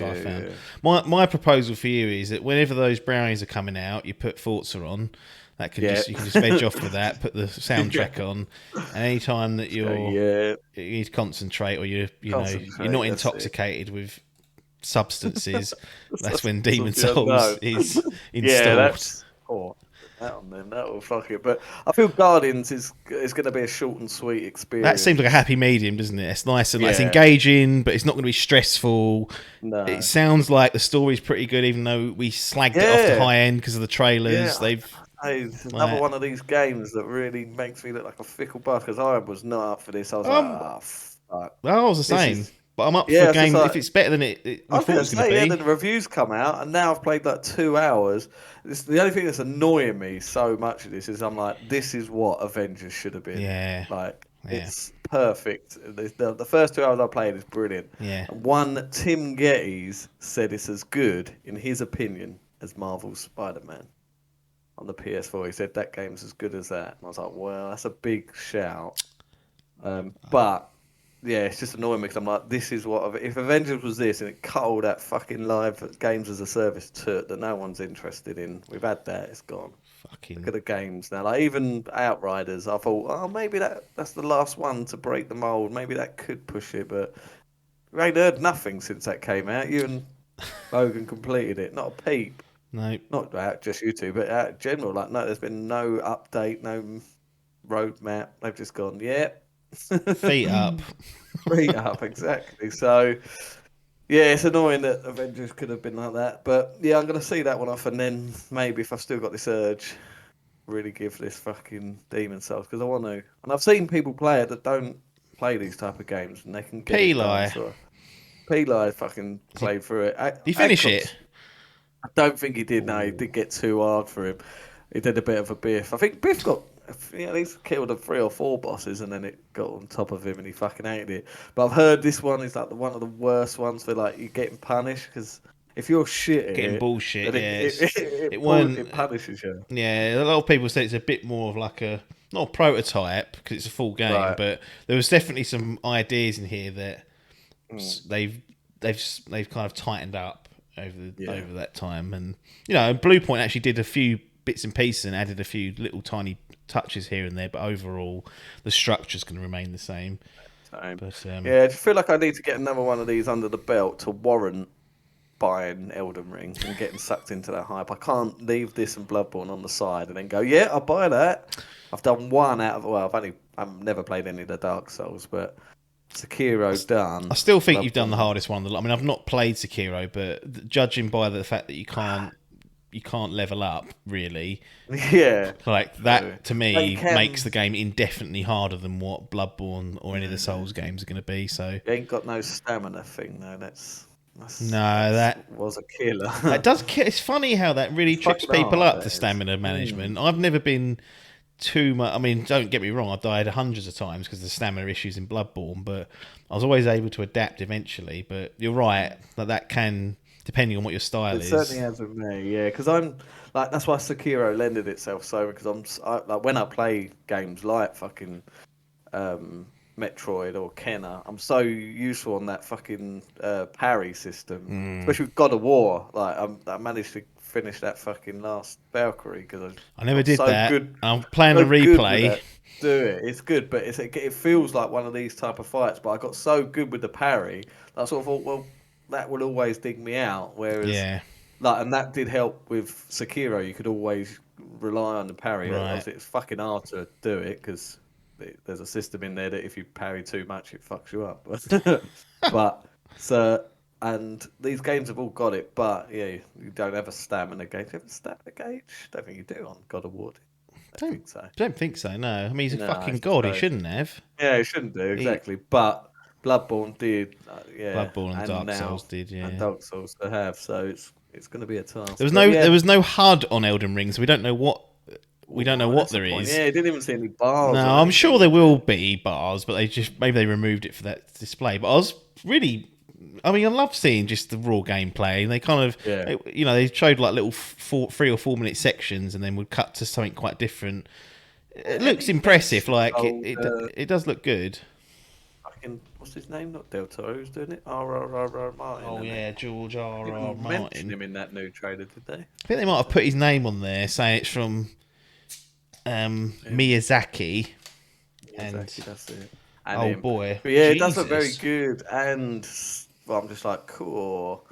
Speaker 3: I found. My proposal for you is that whenever those brownies are coming out, you put Forza on. That can you can just veg off with that. Put the soundtrack on, and any time that you need to concentrate or you're not intoxicated with substances, that's when Demon Souls is installed.
Speaker 2: That on then, that will fuck it. But I feel Guardians is going to be a short and sweet experience.
Speaker 3: That seems like a happy medium, doesn't it? It's nice and it's engaging, but it's not going to be stressful.
Speaker 2: No.
Speaker 3: It sounds like the story's pretty good, even though we slagged it off the high end because of the trailers.
Speaker 2: It's another one of these games that really makes me look like a fickle bastard, because I was not up for this. I was like, fuck.
Speaker 3: I was the same. But I'm up for a game if it's better than we thought it was going to be.
Speaker 2: Yeah, then the reviews come out, and now I've played like 2 hours. The only thing that's annoying me so much of this is I'm like, this is what Avengers should have been.
Speaker 3: Yeah.
Speaker 2: It's perfect. The first 2 hours I played is brilliant.
Speaker 3: Yeah.
Speaker 2: One, Tim Geddes said it's as good, in his opinion, as Marvel's Spider-Man on the PS4. He said that game's as good as that. And I was like, well, that's a big shout. But yeah, it's just annoying me because I'm like, this is what if Avengers was this and it cut all that fucking live games as a service that no one's interested in. We've had that, it's gone. Look at the games now. Like even Outriders, I thought, oh, maybe that's the last one to break the mold. Maybe that could push it, but we ain't heard nothing since that came out. You and Logan completed it, not a peep.
Speaker 3: No,
Speaker 2: not out just you two, but out in general. Like no, there's been no update, no roadmap. They've just gone,
Speaker 3: feet up.
Speaker 2: Feet up, exactly. So, yeah, it's annoying that Avengers could have been like that. But, yeah, I'm going to see that one off. And then maybe if I've still got this urge, really give this fucking Demon Souls. Because I want to. And I've seen people play it that don't play these type of games. And they can get it done, so. Peli fucking played through it.
Speaker 3: Did he finish
Speaker 2: Adkins,
Speaker 3: it?
Speaker 2: I don't think he did. No, he did get too hard for him. He did a bit of a biff. I think Biff got, he's killed 3 or 4 bosses, and then it got on top of him, and he fucking hated it. But I've heard this one is like one of the worst ones for like you getting punished, because if you're shit at
Speaker 3: Getting
Speaker 2: it,
Speaker 3: bullshit,
Speaker 2: then
Speaker 3: yeah.
Speaker 2: it punishes you.
Speaker 3: Yeah, a lot of people say it's a bit more of like a not a prototype because it's a full game,
Speaker 2: Right.
Speaker 3: but there was definitely some ideas in here that they've kind of tightened up over that time. And Blue Point actually did a few bits and pieces and added a few little tiny touches here and there, but overall the structure's going to remain the same. But
Speaker 2: yeah, I just feel like I need to get another one of these under the belt to warrant buying Elden Ring and getting sucked into that hype. I can't leave this and Bloodborne on the side and then go, yeah, I'll buy that. I've done one out of, well, I've never played any of the Dark Souls, but Sekiro's done.
Speaker 3: I still think you've done the hardest one. I mean, I've not played Sekiro, but judging by the fact that you can't level up really,
Speaker 2: yeah,
Speaker 3: like that to me
Speaker 2: can,
Speaker 3: makes the game indefinitely harder than what Bloodborne or any of the Souls games are going to be. So
Speaker 2: you ain't got no stamina thing though.
Speaker 3: That
Speaker 2: was a killer.
Speaker 3: It does. It's funny how that really trips people up. The stamina management. I've never been too much. I mean, don't get me wrong. I died hundreds of times because of the stamina issues in Bloodborne, but I was always able to adapt eventually. But you're right that can, depending on what your style is.
Speaker 2: It certainly has with me, yeah. Because I'm like, that's why Sekiro lended itself so, because like when I play games like fucking Metroid or Kenner, I'm so useful on that fucking parry system, especially with God of War. Like I managed to finish that fucking last Valkyrie because
Speaker 3: I never did
Speaker 2: so
Speaker 3: that.
Speaker 2: Good,
Speaker 3: I'm playing
Speaker 2: so
Speaker 3: a replay.
Speaker 2: Do it. It's good, but it feels like one of these type of fights. But I got so good with the parry that I sort of thought, well, that would always dig me out. Whereas, and that did help with Sekiro. You could always rely on the parry.
Speaker 3: Right.
Speaker 2: Obviously, it's fucking hard to do it because there's a system in there that if you parry too much, it fucks you up. And these games have all got it, but yeah, you don't have a stamina gauge. Do you have a stamina gauge? Don't think you do on God of War.
Speaker 3: Don't think so. No, I mean he's a fucking god. He shouldn't have.
Speaker 2: Yeah, he shouldn't do exactly. But Bloodborne did.
Speaker 3: Bloodborne and Dark Souls did. Yeah,
Speaker 2: and Dark Souls to have. So it's going to be a task.
Speaker 3: There was no HUD on Elden Ring, so we don't know what. We don't know what there is.
Speaker 2: Yeah, didn't even see any bars.
Speaker 3: No, I'm sure there will be bars, but maybe they removed it for that display. But I love seeing just the raw gameplay. And they kind of, they showed like little 3 or 4 minute sections, and then would cut to something quite different. It looks impressive. Like it does look good.
Speaker 2: What's his name? Not Del Toro. Who's doing it? R. Martin.
Speaker 3: Oh yeah, George R. Martin.
Speaker 2: Mentioned him in that new trailer, did they?
Speaker 3: I think they might have put his name on there, saying it's from Miyazaki.
Speaker 2: That's it.
Speaker 3: And boy,
Speaker 2: but yeah, it does look very good, and I'm just like, cool.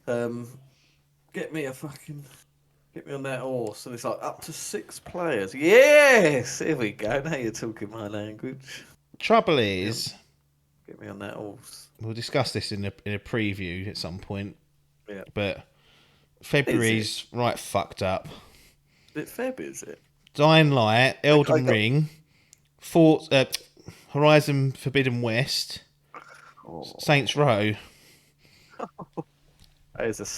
Speaker 2: Get me on that horse, and it's like up to 6 players. Yes, here we go. Now you're talking my language.
Speaker 3: Trouble is,
Speaker 2: get me on that horse.
Speaker 3: We'll discuss this in a preview at some point.
Speaker 2: Yeah,
Speaker 3: but February's right fucked up.
Speaker 2: Is it Feb? Is it?
Speaker 3: Dying Light, Elden Ring, Horizon Forbidden West, Saints Row.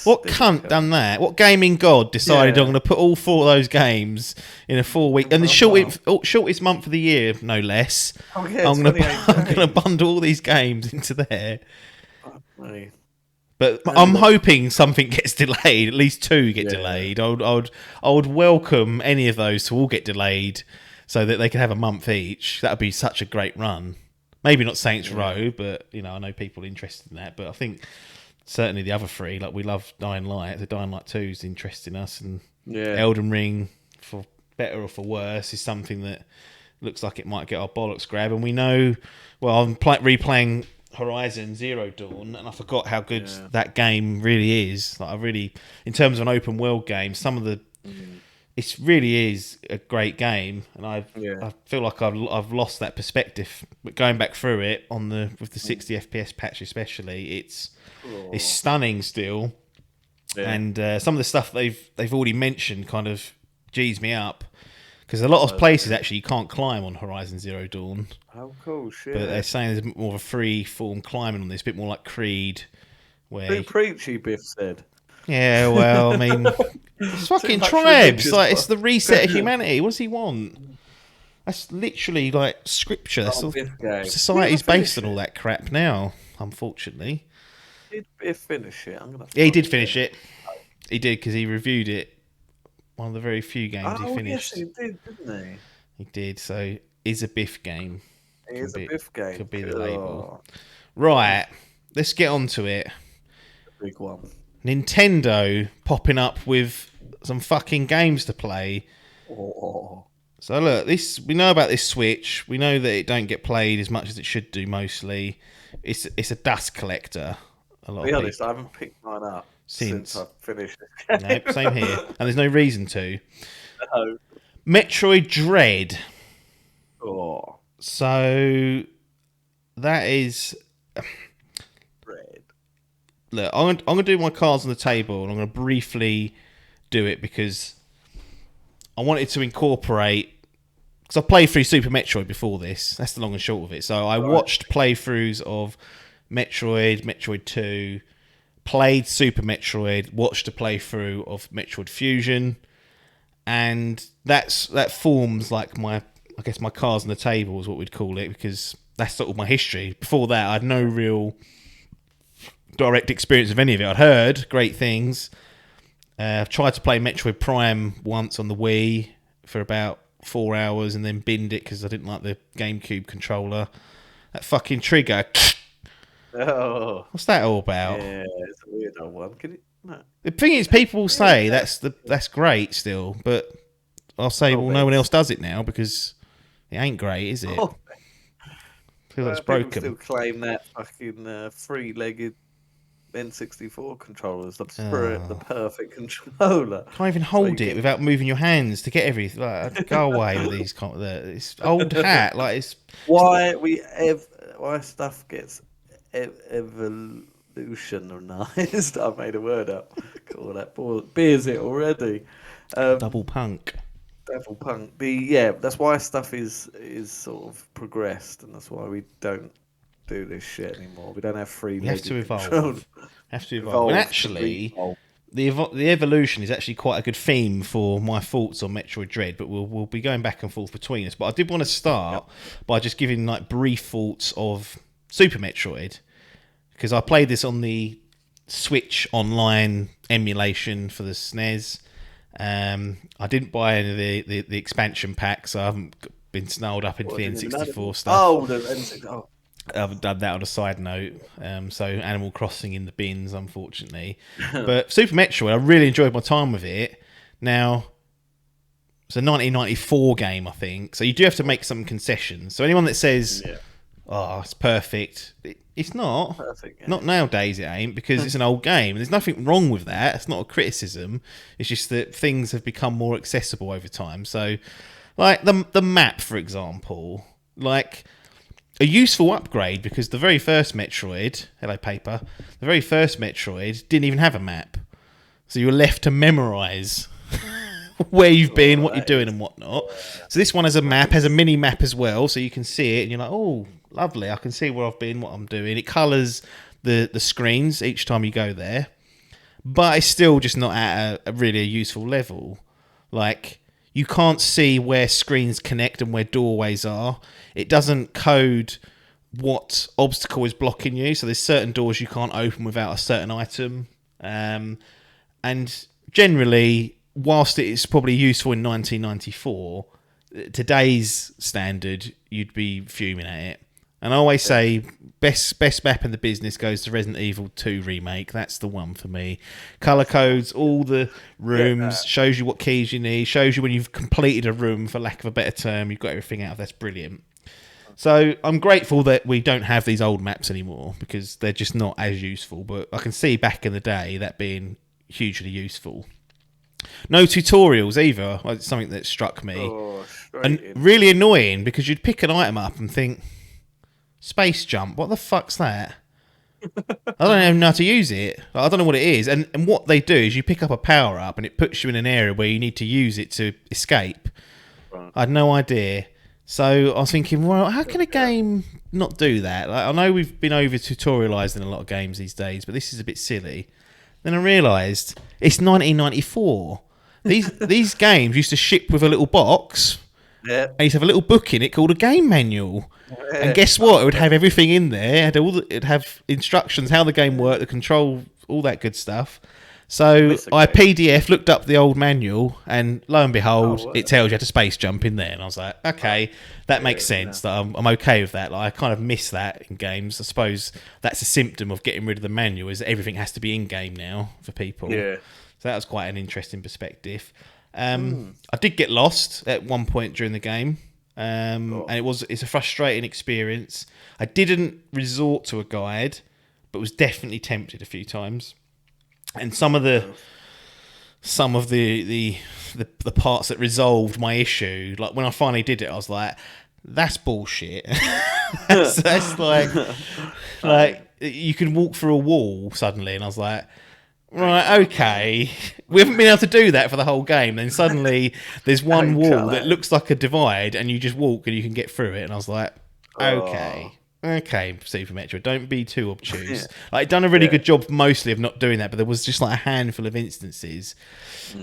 Speaker 3: What cunt done that? What gaming god decided I'm going to put all 4 of those games in a 4-week and the shortest month of the year, no less? I'm going to bundle all these games into there. But I'm hoping something gets delayed. At least 2 get delayed. I would welcome any of those to all get delayed, so that they can have a month each. That would be such a great run. Maybe not Saints Row, but I know people interested in that. But I think certainly the other 3, like we love Dying Light. The Dying Light 2 is interesting us, and Elden Ring, for better or for worse, is something that looks like it might get our bollocks grabbed. And we know, well, I'm replaying Horizon Zero Dawn, and I forgot how good that game really is. Like, in terms of an open world game, it really is a great game, and I feel like I've lost that perspective. But going back through it with the 60 FPS patch especially, it's stunning still, and some of the stuff they've already mentioned kind of G's me up, Because a lot of places actually you can't climb on Horizon Zero Dawn.
Speaker 2: Oh, cool, shit.
Speaker 3: But they're saying there's more of a free form climbing on this, a bit more like Creed. Where
Speaker 2: Too preachy, Biff said.
Speaker 3: Yeah, well, I mean, it's fucking tribes. Like, it's the reset of humanity. What does he want? That's literally like scripture. That's all, society's based on all that crap now, unfortunately.
Speaker 2: Did Biff finish it?
Speaker 3: Yeah, he did finish it. He did, because he reviewed it. One of the very few games he finished.
Speaker 2: Yes, he did, didn't he?
Speaker 3: He did. So, is a Biff game.
Speaker 2: It is a Biff game.
Speaker 3: Could be the label. Right, let's get on to it.
Speaker 2: Big one.
Speaker 3: Nintendo popping up with some fucking games to play.
Speaker 2: Oh.
Speaker 3: So look, we know about this Switch. We know that it don't get played as much as it should do. Mostly, it's a dust collector. To
Speaker 2: be honest, I haven't picked mine up since I've finished it.
Speaker 3: No, same here, and there's no reason to.
Speaker 2: No.
Speaker 3: Metroid Dread.
Speaker 2: Oh.
Speaker 3: So that is.
Speaker 2: Dread.
Speaker 3: Look, I'm gonna do my cards on the table, and I'm gonna briefly do it because I wanted to incorporate. Because I played through Super Metroid before this. That's the long and short of it. So I watched playthroughs of Metroid, Metroid 2, played Super Metroid, watched a playthrough of Metroid Fusion, and that forms like my cards on the table is what we'd call it, because that's sort of my history. Before that, I had no real direct experience of any of it. I'd heard great things. I've tried to play Metroid Prime once on the Wii for about 4 hours and then binned it because I didn't like the GameCube controller. That fucking trigger.
Speaker 2: Oh.
Speaker 3: What's that all about?
Speaker 2: Yeah, it's a weird old one. No.
Speaker 3: The thing is, people will say that's great still, but I'll say, well, no one else does it now because it ain't great, is it?
Speaker 2: Oh.
Speaker 3: I feel like it's broken.
Speaker 2: People still claim that fucking three-legged N64 controllers, the perfect controller.
Speaker 3: Can't even hold it without moving your hands to get everything. Like, go away with these. It's old hat. Like it's
Speaker 2: why stuff gets evolutionized. I made a word up. Call that beers it already.
Speaker 3: Double punk.
Speaker 2: Double punk. That's why stuff is sort of progressed, and that's why we don't do this shit anymore. We don't have free.
Speaker 3: We have to evolve. And actually, the evolution is actually quite a good theme for my thoughts on Metroid Dread. But we'll be going back and forth between us. But I did want to start by just giving like brief thoughts of Super Metroid, because I played this on the Switch Online emulation for the SNES. I didn't buy any of the expansion packs, so I haven't been snarled up into the N64 stuff.
Speaker 2: Oh, the N64.
Speaker 3: I've done that on a side note. So Animal Crossing in the bins, unfortunately. But Super Metroid, I really enjoyed my time with it. Now, it's a 1994 game, I think. So you do have to make some concessions. So anyone that says, oh, it's perfect, it's not.
Speaker 2: Perfect, yeah.
Speaker 3: Not nowadays, it ain't, because it's an old game. There's nothing wrong with that. It's not a criticism. It's just that things have become more accessible over time. So, like, the map, for example, like a useful upgrade, because the very first Metroid, hello paper, the very first Metroid didn't even have a map. So you were left to memorise where you've been, what you're doing and whatnot. So this one has a map, has a mini map as well, so you can see it and you're like, oh, lovely, I can see where I've been, what I'm doing. It colours the screens each time you go there. But it's still just not at a really useful level. Like, you can't see where screens connect and where doorways are. It doesn't code what obstacle is blocking you. So there's certain doors you can't open without a certain item. And generally, whilst it is probably useful in 1994, today's standard, you'd be fuming at it. And I always say, best map in the business goes to Resident Evil 2 Remake. That's the one for me. Colour codes, all the rooms, shows you what keys you need, shows you when you've completed a room, for lack of a better term, you've got everything out of. That's brilliant. So I'm grateful that we don't have these old maps anymore, because they're just not as useful. But I can see back in the day that being hugely useful. No tutorials either. It's something that struck me. Really annoying, because you'd pick an item up and think, space jump, what the fuck's that? I don't even know how to use it. I don't know what it is. And what they do is you pick up a power up and it puts you in an area where you need to use it to escape.
Speaker 2: Right.
Speaker 3: I had no idea. So I was thinking, well, how can a game not do that? Like, I know we've been over tutorialising a lot of games these days, but this is a bit silly. Then I realised it's 1994. These games used to ship with a little box.
Speaker 2: Yeah.
Speaker 3: And used to have a little book in it called a game manual.
Speaker 2: Yeah.
Speaker 3: And guess what? It would have everything in there. It'd have instructions, how the game worked, the control, all that good stuff. So I PDF looked up the old manual, and lo and behold, it tells you how to space jump in there. And I was like, okay, that makes sense. That I'm okay with that. Like, I kind of miss that in games. I suppose that's a symptom of getting rid of the manual, is that everything has to be in game now for people.
Speaker 2: Yeah.
Speaker 3: So that was quite an interesting perspective. I did get lost at one point during the game, and it's a frustrating experience. I didn't resort to a guide, but was definitely tempted a few times. And some of the parts that resolved my issue, like when I finally did it, I was like, "That's bullshit." that's like you can walk through a wall suddenly, and I was like, right, okay. We haven't been able to do that for the whole game. Then suddenly there's one wall that looks like a divide, and you just walk and you can get through it. And I was like, okay, Super Metroid, don't be too obtuse. Like, done a really good job mostly of not doing that, but there was just like a handful of instances.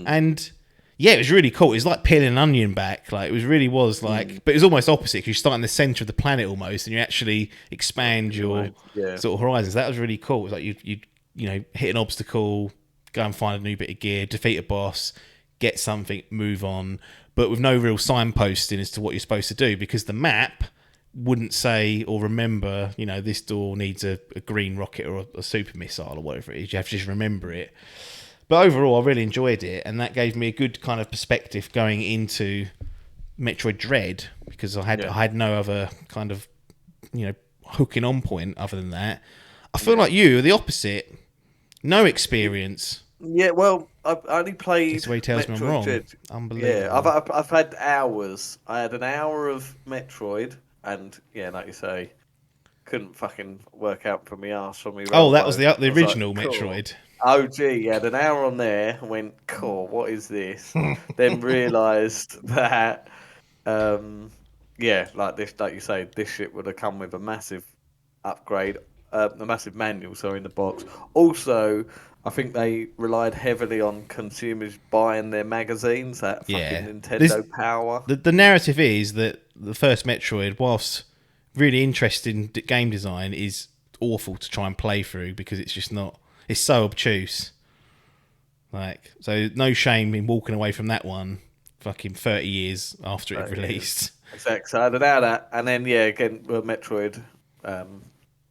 Speaker 3: And yeah, it was really cool. It was like peeling an onion back. Like, it was like, but it was almost opposite, because you start in the center of the planet almost, and you actually expand your sort of horizons. That was really cool. It was like you know, hit an obstacle, go and find a new bit of gear, defeat a boss, get something, move on, but with no real signposting as to what you're supposed to do, because the map wouldn't say or remember, you know, this door needs a green rocket or a super missile or whatever it is. You have to just remember it. But overall, I really enjoyed it, and that gave me a good kind of perspective going into Metroid Dread, because I had no other kind of, you know, hooking on point other than that. I feel like you are the opposite. No experience.
Speaker 2: Yeah, well, I've only played.
Speaker 3: This way tells me I'm wrong.
Speaker 2: Dread.
Speaker 3: Unbelievable.
Speaker 2: Yeah, I've had hours. I had an hour of Metroid, and like you say, couldn't fucking work out from my arse from me.
Speaker 3: Oh, that was the original Metroid.
Speaker 2: Oh, gee, had an hour on there and went, cool, what is this? Then realised that, like you say, this shit would have come with a massive upgrade, a massive manual, in the box. Also, I think they relied heavily on consumers buying their magazines, that fucking Nintendo power. The
Speaker 3: narrative is that the first Metroid, whilst really interesting game design, is awful to try and play through, because it's just not... It's so obtuse. Like, so no shame in walking away from that one fucking 30 years after it released.
Speaker 2: Exactly. So I had that, and then again with Metroid,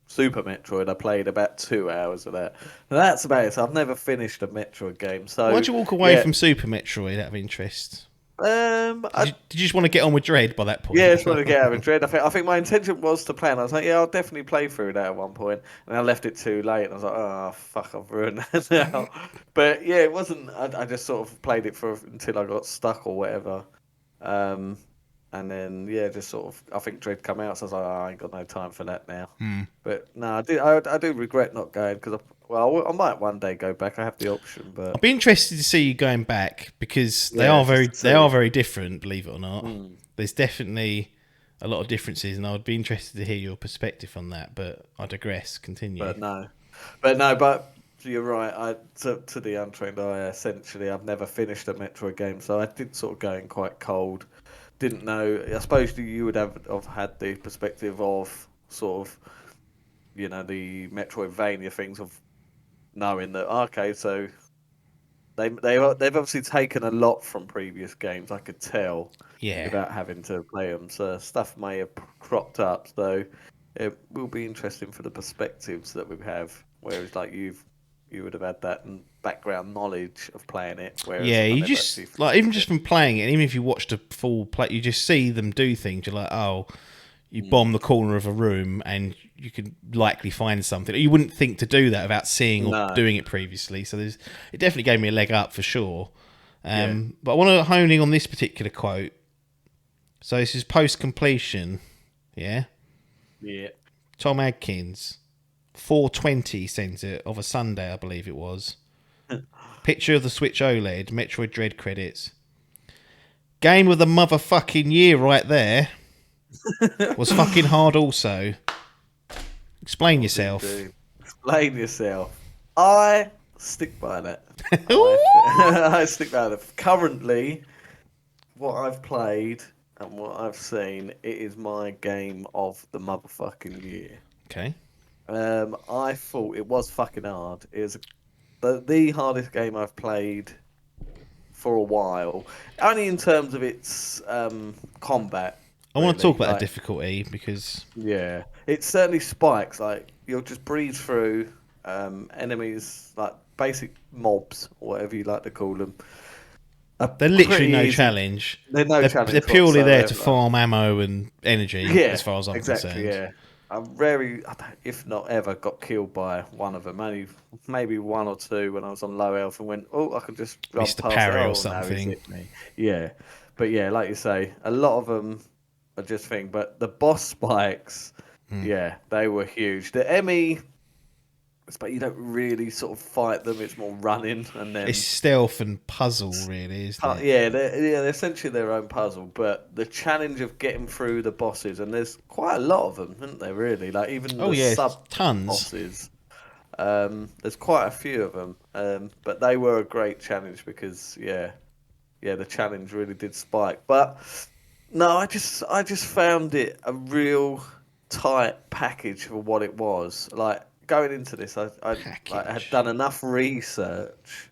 Speaker 2: Super Metroid, I played about 2 hours of that. And that's about it. So I've never finished a Metroid game. So
Speaker 3: why'd you walk away from Super Metroid out of interest? Did you just want to get on with Dread by that point?
Speaker 2: Yeah, I just wanted to get out of Dread. I think my intention was to play, and I was like, I'll definitely play through that at one point. And I left it too late, and I was like, oh, fuck, I've ruined that now. But it wasn't... I just sort of played it until I got stuck or whatever. And then, just sort of... I think Dread come out, so I was like, I ain't got no time for that now. But, no, I do regret not going, because I might one day go back. I have the option, but
Speaker 3: I'd be interested to see you going back, because they are very different, believe it or not. There's definitely a lot of differences, and I would be interested to hear your perspective on that. But I digress. Continue.
Speaker 2: But you're right. To the untrained eye, essentially, I've never finished a Metroid game, so I did sort of go in quite cold. Didn't know. I suppose you would have had the perspective of sort of, the Metroidvania things of knowing that, okay, so they've obviously taken a lot from previous games. I could tell, without having to play them. So stuff may have cropped up. So it will be interesting for the perspectives that we have. Whereas, like you would have had that background knowledge of playing it. Whereas
Speaker 3: you just even just from playing it, and even if you watched a full play, you just see them do things. You're like, oh. You bomb the corner of a room, and you could likely find something. You wouldn't think to do that without seeing or doing it previously. So it definitely gave me a leg up for sure. But I want to hone in on this particular quote. So this is post completion, yeah. Tom Adkins, 4:20 sends it of a Sunday, I believe it was. Picture of the Switch OLED, Metroid Dread credits. Game of the motherfucking year right there. Was fucking hard also. Explain yourself.
Speaker 2: Indeed. Explain yourself. I stick by that. I stick by that. Currently, what I've played and what I've seen, it is my game of the motherfucking year.
Speaker 3: Okay.
Speaker 2: I thought it was fucking hard. It was the hardest game I've played for a while. Only in terms of its combat.
Speaker 3: I want to talk about
Speaker 2: like,
Speaker 3: the difficulty because
Speaker 2: yeah, it certainly spikes. Like you'll just breeze through enemies, like basic mobs, or whatever you like to call them.
Speaker 3: they're literally no
Speaker 2: easy.
Speaker 3: challenge.
Speaker 2: They're no challenge.
Speaker 3: They're purely there to
Speaker 2: whatsoever.
Speaker 3: farm ammo and energy,
Speaker 2: Yeah,
Speaker 3: as far as I'm
Speaker 2: exactly,
Speaker 3: concerned.
Speaker 2: Yeah, I rarely, if not ever, got killed by one of them. Only maybe one or two when I was on low health and went, oh, I could just run
Speaker 3: Mr.
Speaker 2: past
Speaker 3: Parry
Speaker 2: it.
Speaker 3: or
Speaker 2: Oh,
Speaker 3: something.
Speaker 2: No, he's hit me. Yeah, but yeah, like you say, a lot of them are just thing. But the boss spikes, yeah, they were huge. The Emmy, but you don't really sort of fight them. It's more running and then
Speaker 3: It's stealth and puzzle, really, isn't it?
Speaker 2: yeah, they're essentially their own puzzle. But the challenge of getting through the bosses, and there's quite a lot of them, isn't there? Really, like even the sub
Speaker 3: tons.
Speaker 2: bosses. There's quite a few of them, but they were a great challenge because the challenge really did spike. But no, I just found it a real tight package for what it was. Like going into this, I had done enough research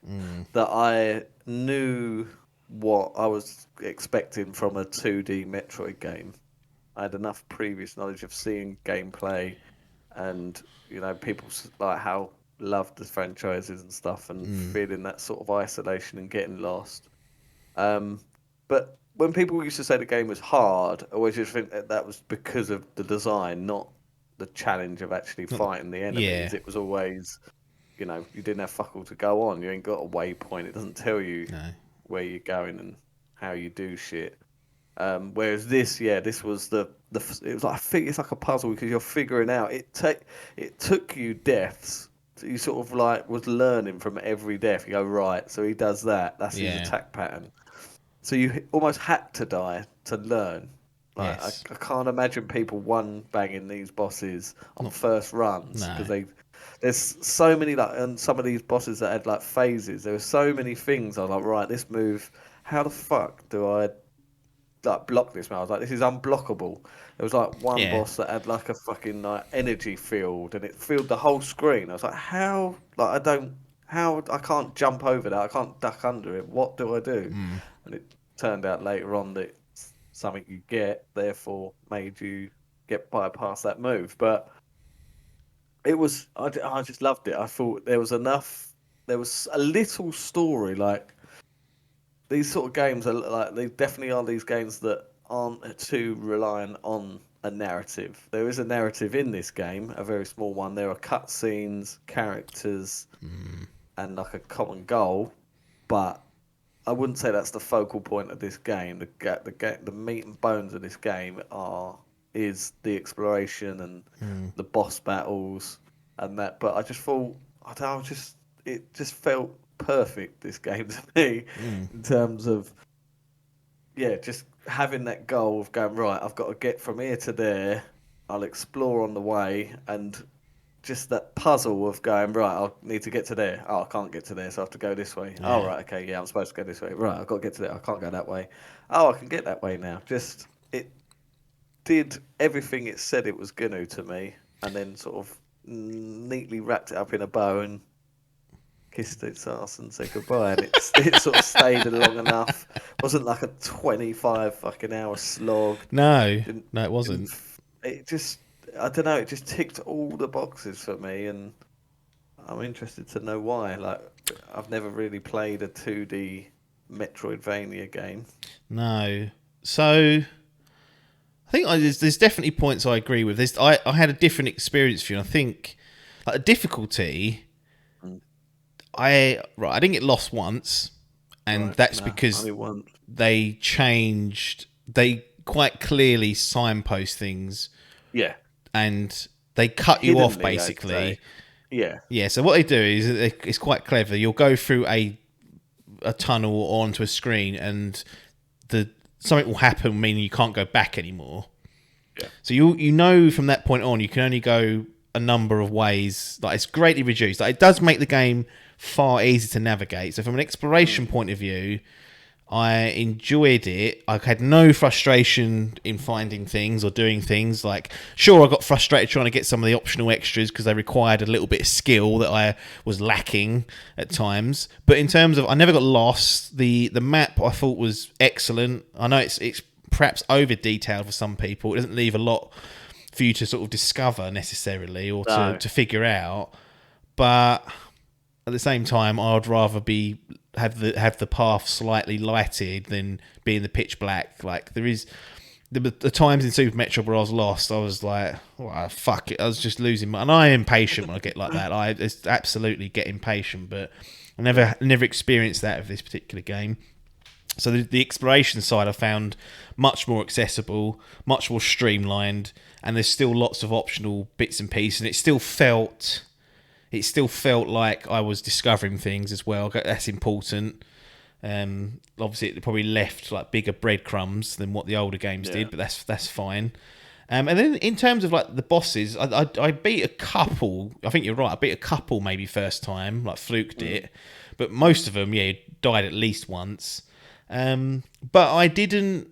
Speaker 2: that I knew what I was expecting from a 2D Metroid game. I had enough previous knowledge of seeing gameplay and people like how loved the franchises and stuff and feeling that sort of isolation and getting lost. But when people used to say the game was hard, I always just think that was because of the design, not the challenge of actually fighting the enemies.
Speaker 3: Yeah.
Speaker 2: It was always, you didn't have fuck all to go on. You ain't got a waypoint. It doesn't tell you where you're going and how you do shit. Whereas this was it was like, I think it's like a puzzle because you're figuring out. It took you deaths. So you sort of like was learning from every death. You go, right, so he does that. That's his attack pattern. So you almost had to die to learn. Like,
Speaker 3: Yes.
Speaker 2: I can't imagine people banging these bosses on first runs because there's so many and some of these bosses that had like phases. There were so many things. I was like, right, this move. How the fuck do I like block this? Man, I was like, this is unblockable. There was like one boss that had like a fucking like energy field, and it filled the whole screen. I was like, how? Like I can't jump over that. I can't duck under it. What do I do? And it turned out later on that it's something you get, therefore made you get bypass that move. But it was, I just loved it. I thought there was enough. There was a little story. Like these sort of games are like they definitely are these games that aren't too reliant on a narrative. There is a narrative in this game, a very small one. There are cutscenes, characters, and like a common goal, but I wouldn't say that's the focal point of this game. The meat and bones of this game is the exploration and the boss battles and that. But I just thought, it just felt perfect, this game to me, in terms of just having that goal of going, right, I've got to get from here to there. I'll explore on the way, and just that puzzle of going, right, I'll need to get to there. Oh, I can't get to there, so I have to go this way. Oh, right, okay, yeah, I'm supposed to go this way. Right, I've got to get to there. I can't go that way. Oh, I can get that way now. Just, it did everything it said it was going to me, and then sort of neatly wrapped it up in a bow and kissed its ass and said goodbye. And it sort of stayed long enough. Wasn't like a 25 fucking hour slog.
Speaker 3: No, it wasn't.
Speaker 2: It just, I don't know, it just ticked all the boxes for me, and I'm interested to know why. Like, I've never really played a 2D Metroidvania game.
Speaker 3: No. So, I think there's definitely points I agree with. I had a different experience for you. I think, like, the difficulty, I didn't get lost once, and that's because they quite clearly signpost things.
Speaker 2: Yeah.
Speaker 3: And they cut you off, basically.
Speaker 2: Yeah.
Speaker 3: Yeah, so what they do is, it's quite clever. You'll go through a tunnel or onto a screen, and something will happen, meaning you can't go back anymore.
Speaker 2: Yeah.
Speaker 3: So you know from that point on, you can only go a number of ways. Like, it's greatly reduced. Like, it does make the game far easier to navigate. So from an exploration point of view, I enjoyed it. I had no frustration in finding things or doing things. Like, sure, I got frustrated trying to get some of the optional extras because they required a little bit of skill that I was lacking at times. But in terms of, I never got lost. The map I thought was excellent. I know it's perhaps over detailed for some people. It doesn't leave a lot for you to sort of discover necessarily or to figure out. But at the same time, I'd rather have the path slightly lighted than be in the pitch black. Like, there is the times in Super Metroid where I was lost, I was like, oh, fuck it, I was just losing my... And I am impatient when I get like that. I just absolutely get impatient, but I never experienced that with this particular game. So the exploration side I found much more accessible, much more streamlined, and there's still lots of optional bits and pieces, and it still felt like I was discovering things as well. That's important. Obviously, it probably left like bigger breadcrumbs than what the older games did, but that's fine. And then in terms of like the bosses, I beat a couple. I think you're right. I beat a couple maybe first time, like fluked it, but most of them, died at least once. But I didn't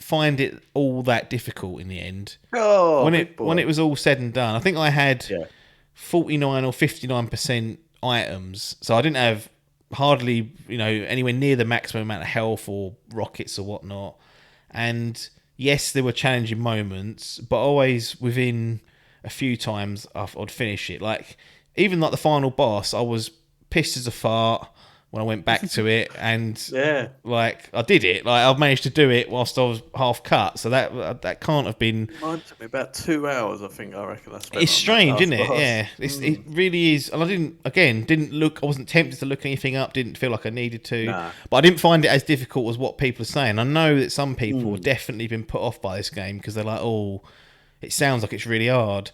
Speaker 3: find it all that difficult in the end. When it was all said and done, I think I had 49 or 59% items, so I didn't have hardly anywhere near the maximum amount of health or rockets or whatnot. And yes, there were challenging moments, but always within a few times I'd finish it. Like, even like the final boss, I was pissed as a fart when I went back to it, and like, I did it. Like, I've managed to do it whilst I was half cut, so that can't have been...
Speaker 2: Mine took me about 2 hours, I reckon I spent.
Speaker 3: It's strange, isn't it? Yeah, it really is. And I didn't look. I wasn't tempted to look anything up. Didn't feel like I needed to. But I didn't find it as difficult as what people are saying. I know that some people have definitely been put off by this game because they're like, "Oh, it sounds like it's really hard."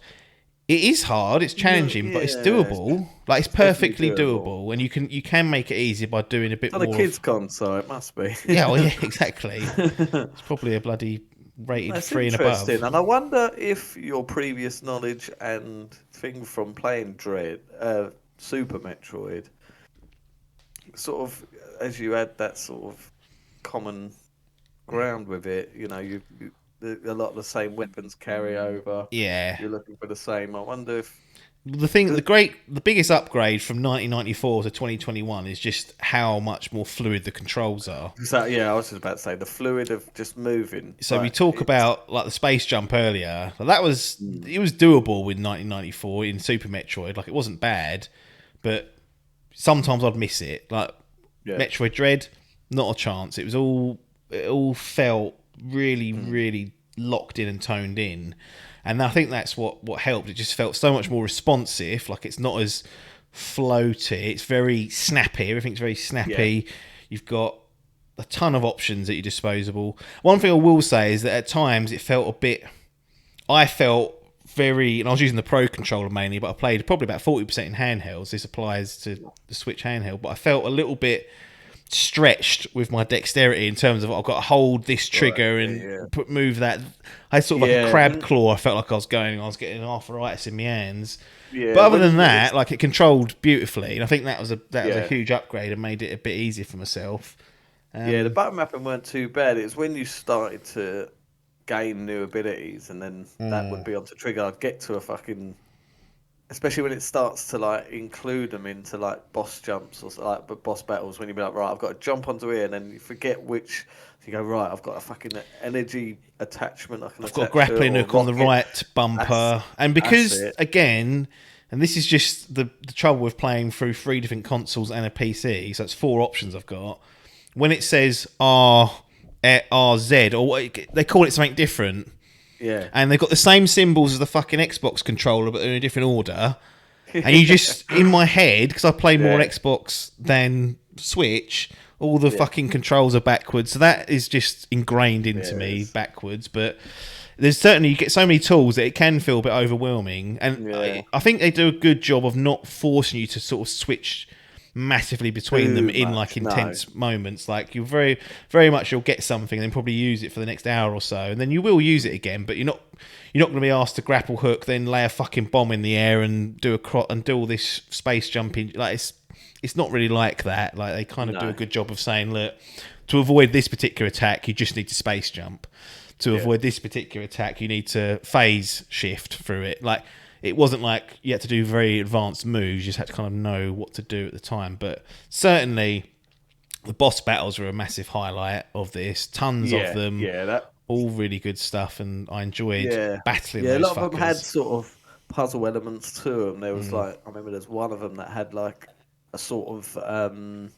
Speaker 3: It is hard. It's challenging, but it's doable. Like, it's perfectly doable, and you can make it easier by doing a bit more.
Speaker 2: On a kids' console, it must be.
Speaker 3: Yeah, exactly. It's probably a bloody rated 3 and above.
Speaker 2: And I wonder if your previous knowledge and thing from playing Super Metroid, sort of, as you had that sort of common ground with it, a lot of the same weapons carry over.
Speaker 3: Yeah,
Speaker 2: you're looking for the same. I wonder if
Speaker 3: the biggest upgrade from 1994 to 2021 is just how much more fluid the controls are.
Speaker 2: So, I was just about to say the fluid of just moving.
Speaker 3: So we talk about like the space jump earlier. It was doable with 1994 in Super Metroid. Like, it wasn't bad, but sometimes I'd miss it. Like Metroid Dread, not a chance. It all felt really, really locked in and toned in. And I think that's what helped. It just felt so much more responsive. Like, it's not as floaty. It's very snappy. Everything's very snappy. Yeah. You've got a ton of options at your disposal. One thing I will say is that at times it felt a bit... I felt very... And I was using the Pro Controller mainly, but I played probably about 40% in handhelds. This applies to the Switch handheld. But I felt a little bit stretched with my dexterity in terms of I've got to hold this trigger and move that. I had sort of like a crab claw. I felt like I was getting arthritis in my hands. Yeah, but other than that, like, it controlled beautifully, and I think that was a huge upgrade and made it a bit easier for myself.
Speaker 2: The button mapping weren't too bad. It was when you started to gain new abilities, and then that would be onto trigger. I'd get to a fucking... Especially when it starts to like include them into like boss jumps or like boss battles, when you be like, right, I've got to jump onto here, and then you forget which. You go, right, I've got a fucking energy attachment. I've
Speaker 3: got a grappling hook on the right bumper, and because again, and this is just the trouble with playing through 3 different consoles and a PC, so it's 4 options I've got. When it says RZ, or they call it something different.
Speaker 2: Yeah.
Speaker 3: And they've got the same symbols as the fucking Xbox controller, but they're in a different order. And you just, in my head, because I play more Xbox than Switch, all the fucking controls are backwards. So that is just ingrained into me backwards. But there's certainly, you get so many tools that it can feel a bit overwhelming. And I think they do a good job of not forcing you to sort of switch massively between them in like intense moments. Like you very, very much you'll get something and then probably use it for the next hour or so, and then you will use it again, but you're not going to be asked to grapple hook, then lay a fucking bomb in the air and do all this space jumping. Like it's not really like that. Like they kind of do a good job of saying, look, to avoid this particular attack, you just need to space jump. To avoid this particular attack, you need to phase shift through it. Like, it wasn't like you had to do very advanced moves. You just had to kind of know what to do at the time. But certainly, the boss battles were a massive highlight of this. Tons of them. Yeah, all really good stuff, and I enjoyed battling those fuckers.
Speaker 2: A lot of them had sort of puzzle elements to them. There was like, I remember there's one of them that had like a sort of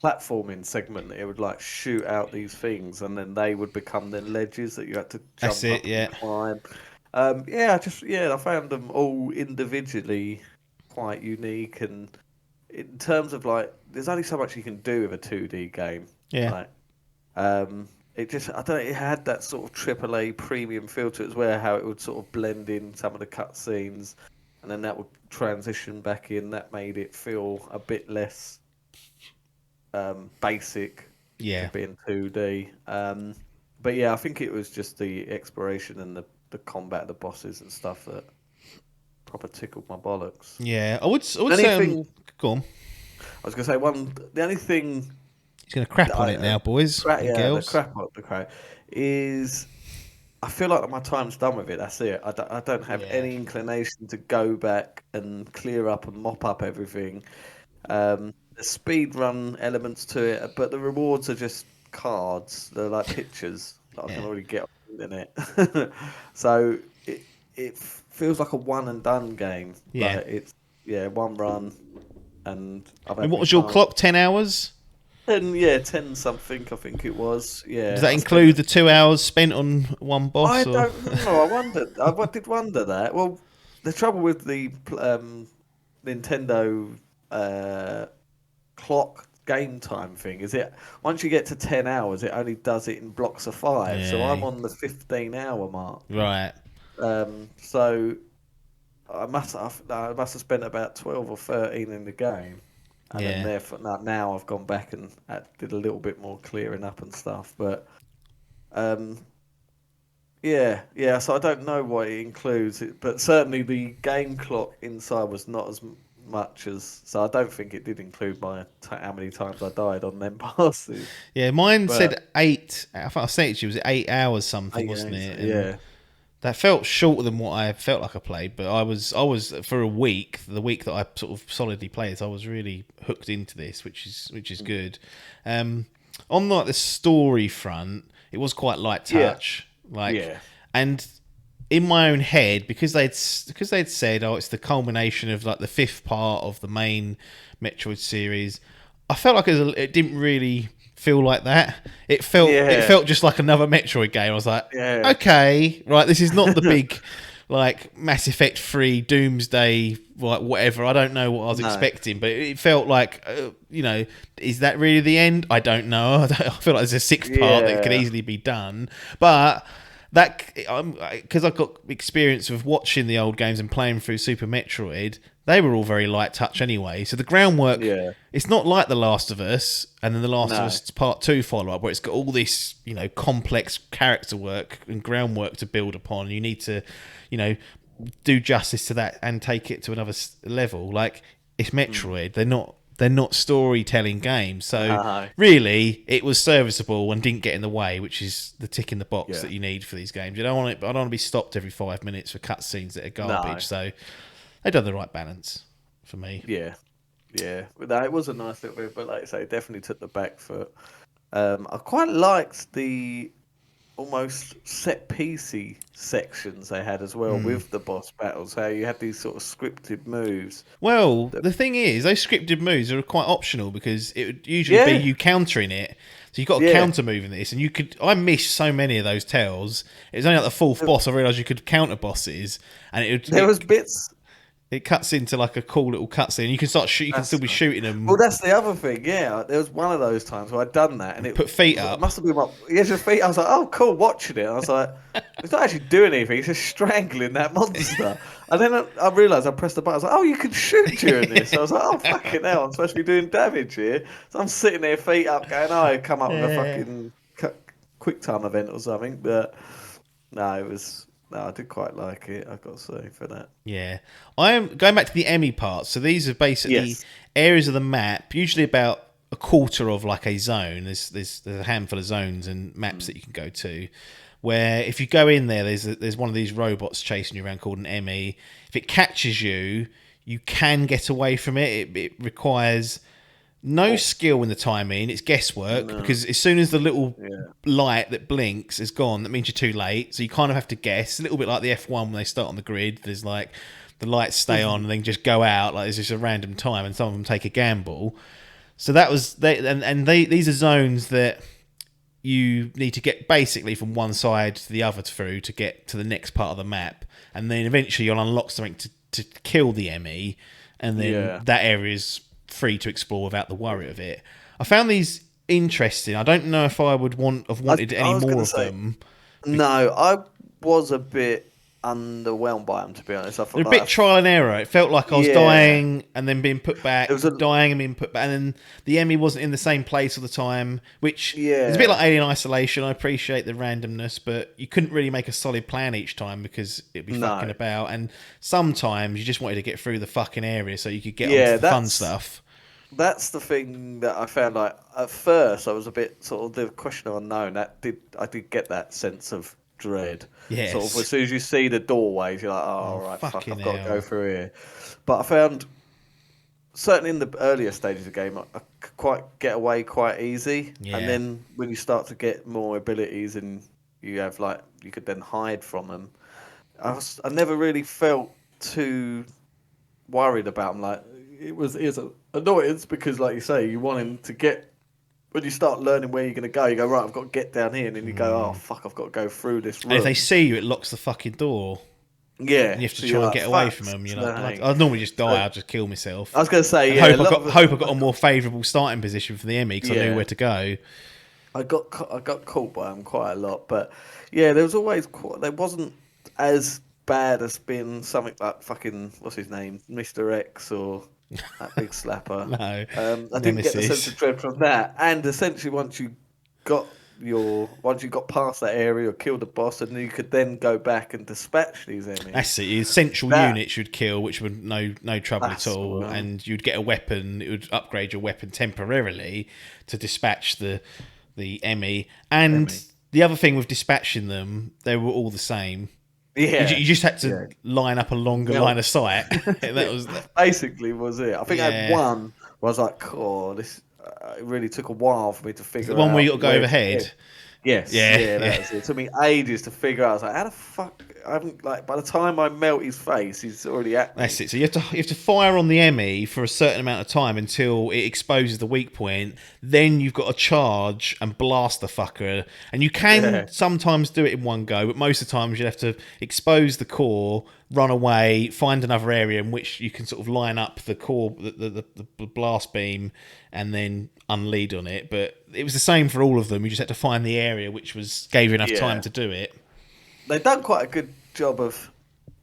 Speaker 2: platforming segment that it would like shoot out these things, and then they would become then ledges that you had to jump up and climb. I found them all individually quite unique, and in terms of like, there's only so much you can do with a 2D game.
Speaker 3: Yeah.
Speaker 2: Like, it had that sort of AAA premium feel to it as well, how it would sort of blend in some of the cutscenes, and then that would transition back in. That made it feel a bit less basic, being 2D. But yeah, I think it was just the exploration and the combat of the bosses and stuff that proper tickled my bollocks.
Speaker 3: Yeah, I would say. Go on.
Speaker 2: I was going to say the only thing.
Speaker 3: He's going to crap on it now, boys and girls.
Speaker 2: The crap is. I feel like my time's done with it. That's it. I don't have any inclination to go back and clear up and mop up everything. The speed run elements to it, but the rewards are just cards. They're like pictures that I can already get on the internet. So it feels like a one and done game.
Speaker 3: Yeah,
Speaker 2: like it's one run, and
Speaker 3: what was your clock? 10 hours.
Speaker 2: 10 something. I think it was. Yeah.
Speaker 3: Does that include the 2 hours spent on one boss?
Speaker 2: I don't know. I wondered. I did wonder that. Well, the trouble with the Nintendo clock game time thing is it once you get to 10 hours it only does it in blocks of 5, so I'm on the 15-hour mark,
Speaker 3: right?
Speaker 2: So I must have spent about 12 or 13 in the game, and then therefore now I've gone back and did a little bit more clearing up and stuff, but so I don't know what it includes, but certainly the game clock inside was not as much as, so I don't think it did include how many times I died on them passes.
Speaker 3: Yeah, mine said 8. I think I said it to you, was it 8 hours something, wasn't it? And that felt shorter than what I felt like I played, but I was for a week, the week that I sort of solidly played, I was really hooked into this, which is good. On like the story front, it was quite light touch, and in my own head, because they'd said, it's the culmination of like the 5th part of the main Metroid series, I felt like it didn't really feel like that. It felt just like another Metroid game. I was like, okay, right, this is not the big like Mass Effect 3 Doomsday, like whatever. I don't know what I was expecting, but it felt like, is that really the end? I don't know. I feel like there's a 6th part that could easily be done, but that, because I've got experience of watching the old games and playing through Super Metroid, they were all very light touch anyway. So the groundwork, it's not like The Last of Us and then The Last of Us Part 2 follow-up, where it's got all this, complex character work and groundwork to build upon. You need to, do justice to that and take it to another level. Like, it's Metroid. They're not storytelling games, so really it was serviceable and didn't get in the way, which is the tick in the box that you need for these games. I don't want to be stopped every 5 minutes for cutscenes that are garbage. So they done the right balance for me.
Speaker 2: Yeah. But it was a nice little bit, but like I say, it definitely took the back foot. I quite liked the almost set piecey sections they had as well with the boss battles, how you had these sort of scripted moves.
Speaker 3: Well, the thing is, those scripted moves are quite optional because it would usually be you countering it. So you've got a counter move in this, and I missed so many of those tells. It was only like the 4th boss I realised you could counter bosses, and
Speaker 2: there was bits
Speaker 3: It cuts into like a cool little cutscene. You can start shoot. You can still be shooting them.
Speaker 2: Well, that's the other thing. Yeah, there was one of those times where I'd done that, and it
Speaker 3: Put feet
Speaker 2: it
Speaker 3: up.
Speaker 2: must have been just feet. I was like, oh, cool, watching it. And I was like, it's not actually doing anything. It's just strangling that monster. And then I realised I pressed the button. I was like, oh, you can shoot during this. I was like, oh, fucking hell, I'm supposed to be doing damage here. So I'm sitting there, feet up, going, oh, I come up with a fucking quick time event or something. But no, it was. No, I did quite like it, I've got to say, for that.
Speaker 3: Yeah. I am going back to the Emmy parts. So these are basically areas of the map, usually about a quarter of like a zone. There's a handful of zones and maps that you can go to, where if you go in there, there's one of these robots chasing you around called an Emmy. If it catches you, you can get away from it. It requires no skill in the timing. It's guesswork because as soon as the little light that blinks is gone, that means you're too late. So you kind of have to guess. A little bit like the F1 when they start on the grid. There's like the lights stay on and then just go out. Like there's just a random time, and some of them take a gamble. So that was these are zones that you need to get basically from one side to the other through to get to the next part of the map, and then eventually you'll unlock something to kill the Emmy, and then that area's free to explore without the worry of it. I found these interesting. I don't know if I would have wanted any more of them.
Speaker 2: No, I was a bit underwhelmed by them, to be honest. I thought
Speaker 3: They're a bit trial and error. It felt like I was dying and then being put back, dying and being put back, and then the Emmy wasn't in the same place all the time, which is a bit like Alien Isolation. I appreciate the randomness, but you couldn't really make a solid plan each time because it'd be fucking about, and sometimes you just wanted to get through the fucking area so you could get on to the fun stuff.
Speaker 2: That's the thing that I found. Like at first, I was a bit sort of the question of unknown. I did get that sense of dread.
Speaker 3: Yes.
Speaker 2: Sort of as soon as you see the doorways, you're like, oh, all right, fuck, I've got to go through here. But I found certainly in the earlier stages of the game, I could quite get away quite easy. Yeah. And then when you start to get more abilities and you have like you could then hide from them, I never really felt too worried about them. Like it was an annoyance because, like you say, you want him to get. When you start learning where you're going to go, you go, right, I've got to get down here. And then you go, oh, fuck, I've got to go through this room.
Speaker 3: And if they see you, it locks the fucking door.
Speaker 2: Yeah.
Speaker 3: And you have to try and get away from them. You're like, I'd normally just die. I'd just kill myself.
Speaker 2: I was going to say,
Speaker 3: hope I got a more favourable starting position for the Emmy because I knew where to go.
Speaker 2: I got caught by them quite a lot. But, yeah, there was always... There wasn't as bad as being something like fucking... What's his name? Mr. X or... that big slapper.
Speaker 3: No.
Speaker 2: I didn't get the sense of dread from that. And essentially, once you got past that area or killed the boss, and you could then go back and dispatch these enemies.
Speaker 3: That's it. Essential units you'd kill, which would no trouble at all, and you'd get a weapon. It would upgrade your weapon temporarily to dispatch the Emmy. And the other thing with dispatching them, they were all the same.
Speaker 2: Yeah,
Speaker 3: you just had to line up a longer line of sight. That was
Speaker 2: basically was it. I think I had one where I was like, "Oh, this." It really took a while for me to figure out.
Speaker 3: The one where you got to go overhead.
Speaker 2: Yes, that was it. It took me ages to figure out. I was like, "How the fuck?" I haven't by the time I melt his face, he's already at me.
Speaker 3: That's it. So you have to fire on the Emmy for a certain amount of time until it exposes the weak point. Then you've got to charge and blast the fucker. And you can sometimes do it in one go, but most of the times you have to expose the core, run away, find another area in which you can sort of line up the core, the blast beam, and then unlead on it. But it was the same for all of them. You just had to find the area which gave you enough time to do it. They've
Speaker 2: done quite a good job of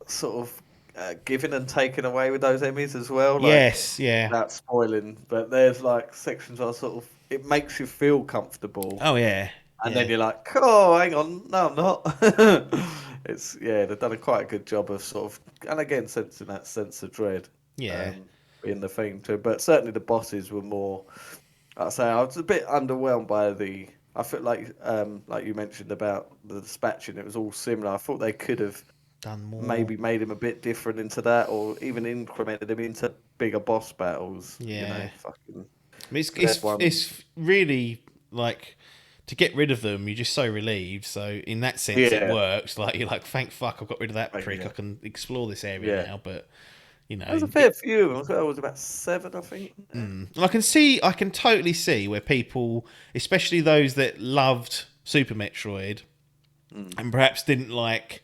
Speaker 2: sort of giving and taking away with those Emmys as well. Like,
Speaker 3: yes, yeah.
Speaker 2: Without spoiling, but there's like sections where sort of it makes you feel comfortable.
Speaker 3: Oh yeah.
Speaker 2: And then you're like, oh, hang on, no, I'm not. They've done quite a good job of sort of, and again, sensing that sense of dread.
Speaker 3: Yeah.
Speaker 2: In the thing too, but certainly the bosses were more. I'd say I was a bit underwhelmed by the. I feel like you mentioned about the dispatching, it was all similar. I thought they could have
Speaker 3: done more,
Speaker 2: maybe made him a bit different into that, or even incremented him into bigger boss battles.
Speaker 3: Yeah,
Speaker 2: fucking.
Speaker 3: I mean, it's really like to get rid of them. You're just so relieved. So in that sense, it works. Like you're like, thank fuck, I've got rid of that prick. I can explore this area now. But
Speaker 2: there's a fair few of them. It was about 7, I think.
Speaker 3: And I can totally see where people, especially those that loved Super Metroid and perhaps didn't like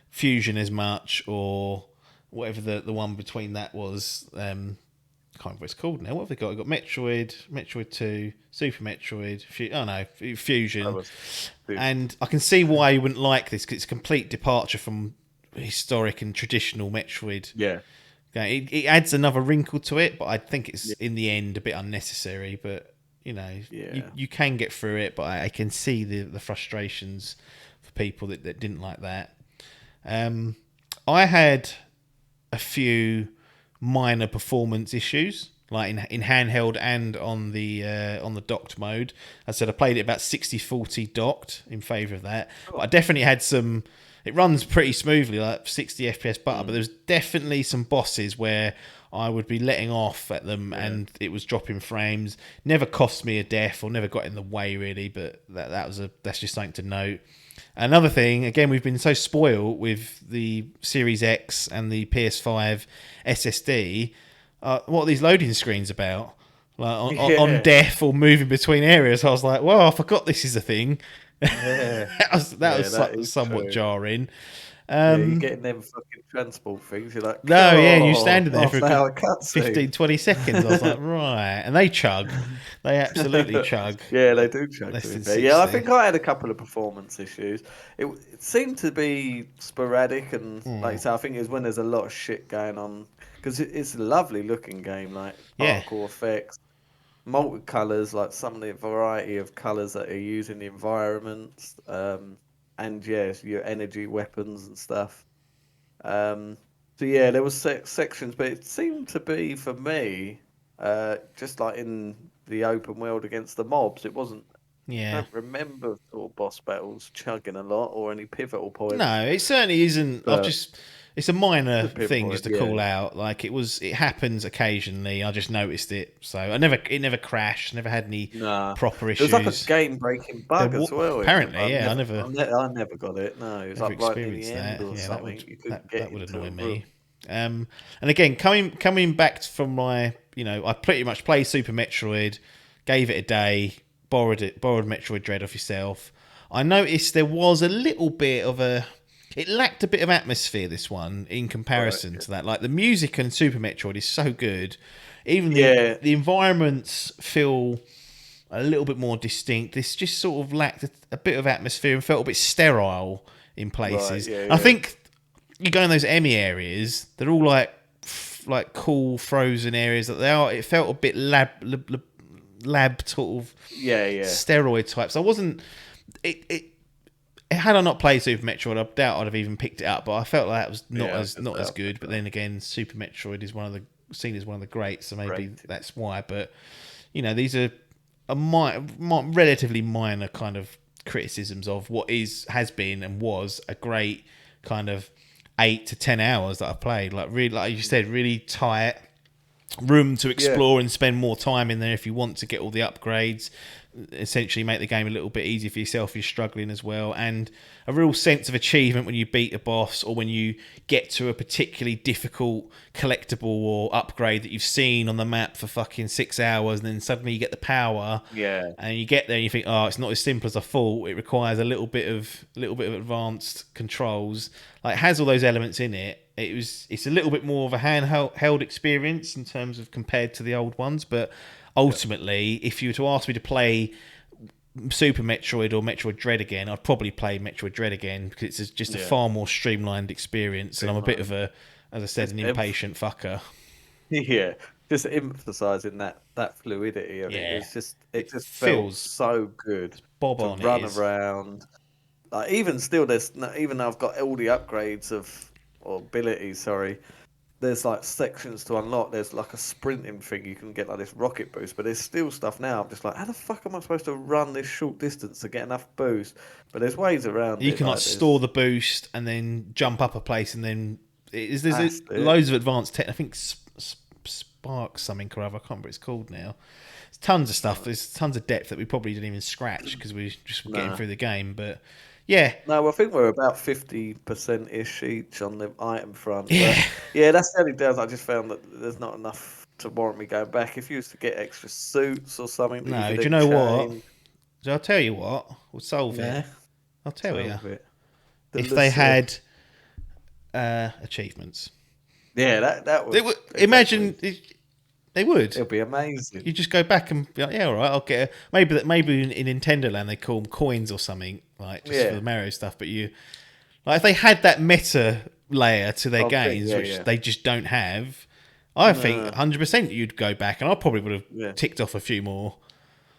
Speaker 3: Fusion as much, or whatever the one between that was. I can't remember what it's called now. What have they got? They've got Metroid, Metroid 2, Super Metroid, Fusion. And I can see why you wouldn't like this, because it's a complete departure from historic and traditional Metroid.
Speaker 2: Yeah.
Speaker 3: It adds another wrinkle to it, but I think it's in the end a bit unnecessary. But you can get through it. But I can see the frustrations for people that didn't like that. I had a few minor performance issues, like in handheld and on the docked mode. As I said, I played it about 60-40 docked in favour of that. But I definitely had some. It runs pretty smoothly, like 60 FPS butter, but there's definitely some bosses where I would be letting off at them and it was dropping frames. Never cost me a death or never got in the way really, but that's just something to note. Another thing, again, we've been so spoiled with the Series X and the PS5 SSD. What are these loading screens about? Like on death or moving between areas. I was like, well, I forgot this is a thing.
Speaker 2: Yeah.
Speaker 3: that was somewhat
Speaker 2: true.
Speaker 3: jarring.
Speaker 2: You're getting them fucking transport things. You're like,
Speaker 3: you're standing there for
Speaker 2: a good
Speaker 3: 15, 20 seconds. I was like, right. And they chug. They absolutely chug.
Speaker 2: Yeah, they do chug.
Speaker 3: Less than
Speaker 2: Yeah, I
Speaker 3: 60.
Speaker 2: think I had a couple of performance issues. It seemed to be sporadic, and like you say, I think it's when there's a lot of shit going on, because it's a lovely looking game, like particle effects, multicolours, like some of the variety of colours that are used in the environments, and yes, your energy weapons and stuff. So yeah, there was sections, but it seemed to be for me, just like in the open world against the mobs. It wasn't. I don't remember sort of boss battles chugging a lot or any pivotal points.
Speaker 3: No, it certainly isn't. It's a minor thing just to call out. Like it happens occasionally. I just noticed it, so it never crashed. Never had any proper issues.
Speaker 2: It was like a game-breaking bug as well.
Speaker 3: Apparently,
Speaker 2: I never got it. No, it was like right near the end or something.
Speaker 3: That would annoy me. And again, coming back from my, I pretty much played Super Metroid, gave it a day, borrowed Metroid Dread off yourself. I noticed there was a little bit of it lacked a bit of atmosphere, this one, in comparison to that. Like, the music in Super Metroid is so good. Even the environments feel a little bit more distinct. This just sort of lacked a bit of atmosphere and felt a bit sterile in places. I think you go in those Emmy areas, they're all like cool frozen areas that they are. It felt a bit lab sort of steroid types. I wasn't... Had I not played Super Metroid, I doubt I'd have even picked it up. But I felt like that was not as good. But then again, Super Metroid is seen as one of the greats, so maybe that's why. But these are relatively minor kind of criticisms of what has been and was a great kind of 8 to 10 hours that I played. Like, really, like you said, really tight room to explore and spend more time in there if you want to get all the upgrades. Essentially make the game a little bit easier for yourself if you're struggling as well, and a real sense of achievement when you beat a boss or when you get to a particularly difficult collectible or upgrade that you've seen on the map for fucking 6 hours, and then suddenly you get the power and you get there and you think, oh, it's not as simple as I thought. It requires a little bit of advanced controls. Like, it has all those elements in it. It's a little bit more of a handheld experience in terms of compared to the old ones, but ultimately, if you were to ask me to play Super Metroid or Metroid Dread again, I'd probably play Metroid Dread again, because it's just a far more streamlined experience, and I'm a bit of as I said, an impatient fucker.
Speaker 2: Yeah, just emphasising that fluidity of it. It just feels so good
Speaker 3: Bob
Speaker 2: to
Speaker 3: on
Speaker 2: run around. Like, even still, even though I've got all the upgrades or abilities, there's like sections to unlock. There's like a sprinting thing you can get, like this rocket boost, but there's still stuff now. I'm just like, how the fuck am I supposed to run this short distance to get enough boost? But there's ways around it.
Speaker 3: You can store the boost and then jump up a place, and then there's loads of advanced tech. I think Spark something or other. I can't remember what it's called now. There's tons of stuff. There's tons of depth that we probably didn't even scratch because we just were getting through the game. But yeah.
Speaker 2: No, I think we're about 50%-ish each on the item front. But yeah, that's the only downside. I just found that there's not enough to warrant me going back. If you used to get extra suits or something.
Speaker 3: No, do you know what? I'll tell you what. We'll solve it. I'll tell you. If they had achievements.
Speaker 2: Yeah, that would
Speaker 3: They would imagine they would.
Speaker 2: It'll be amazing.
Speaker 3: You just go back and be like, yeah, all right, I'll get maybe in Nintendo Land they call them coins or something like just for the Mario stuff. But if they had that meta layer to their games, which they just don't have, I think 100% you'd go back, and I probably would have ticked off a few more.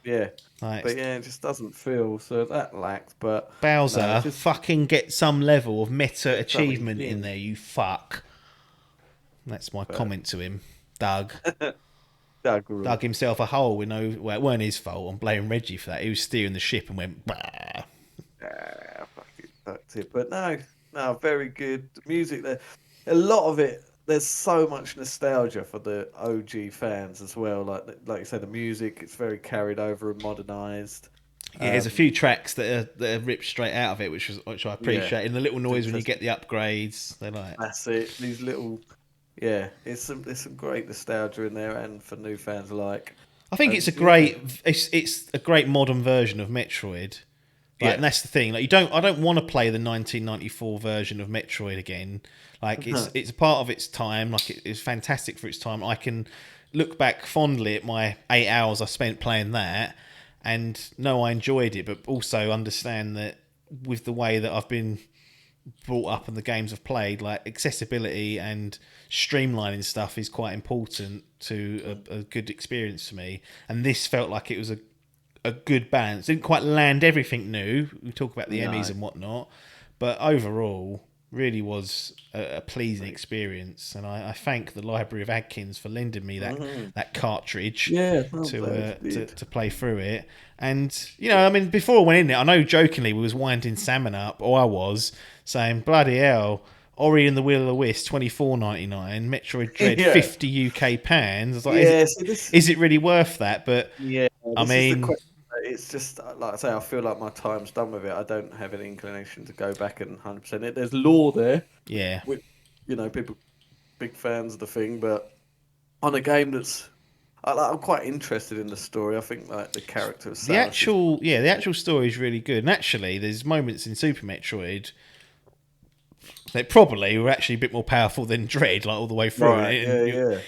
Speaker 2: Yeah,
Speaker 3: but
Speaker 2: it just doesn't feel so that lacked. But
Speaker 3: Bowser, fucking get some level of meta achievement in there, you fuck. That's my comment to him, Doug. Dug himself a hole with no. Well, it weren't his fault. I'm blaming Reggie for that. He was steering the ship and went. Bah.
Speaker 2: Fucked it. But no, very good music there. A lot of it. There's so much nostalgia for the OG fans as well. Like you said, the music it's very carried over and modernised.
Speaker 3: Yeah, there's a few tracks that are ripped straight out of it, which I appreciate. And the little noise when you get the upgrades, they're like
Speaker 2: that's it. These little. Yeah, there's some great nostalgia in there, and for new fans alike.
Speaker 3: I think it's a great modern version of Metroid. And that's the thing. Like I don't want to play the 1994 version of Metroid again. Like it's a part of its time. Like it's fantastic for its time. I can look back fondly at my 8 hours I spent playing that, and know I enjoyed it, but also understand that with the way that I've been brought up and the games I've played, like accessibility and streamlining stuff is quite important to a good experience for me. And this felt like it was a good balance. Didn't quite land everything new. We talk about the Emmys and whatnot, but overall really was a pleasing experience. And I thank the Library of Adkins for lending me that cartridge to play through it. And, I mean, before I went in there, I know jokingly we was winding Salmon up, or I was, saying, bloody hell, Ori and the Will of the Wisp, $24.99, Metroid Dread, 50 UK pounds. I was like, is it really worth that? But, I mean...
Speaker 2: It's just, like I say, I feel like my time's done with it. I don't have any inclination to go back and 100% it. There's lore there.
Speaker 3: Yeah.
Speaker 2: With, people, big fans of the thing, but on a game that's... I'm quite interested in the story. I think like the character of Samus
Speaker 3: the actual story is really good. And actually, there's moments in Super Metroid that probably were actually a bit more powerful than Dread, like all the way through.
Speaker 2: Right,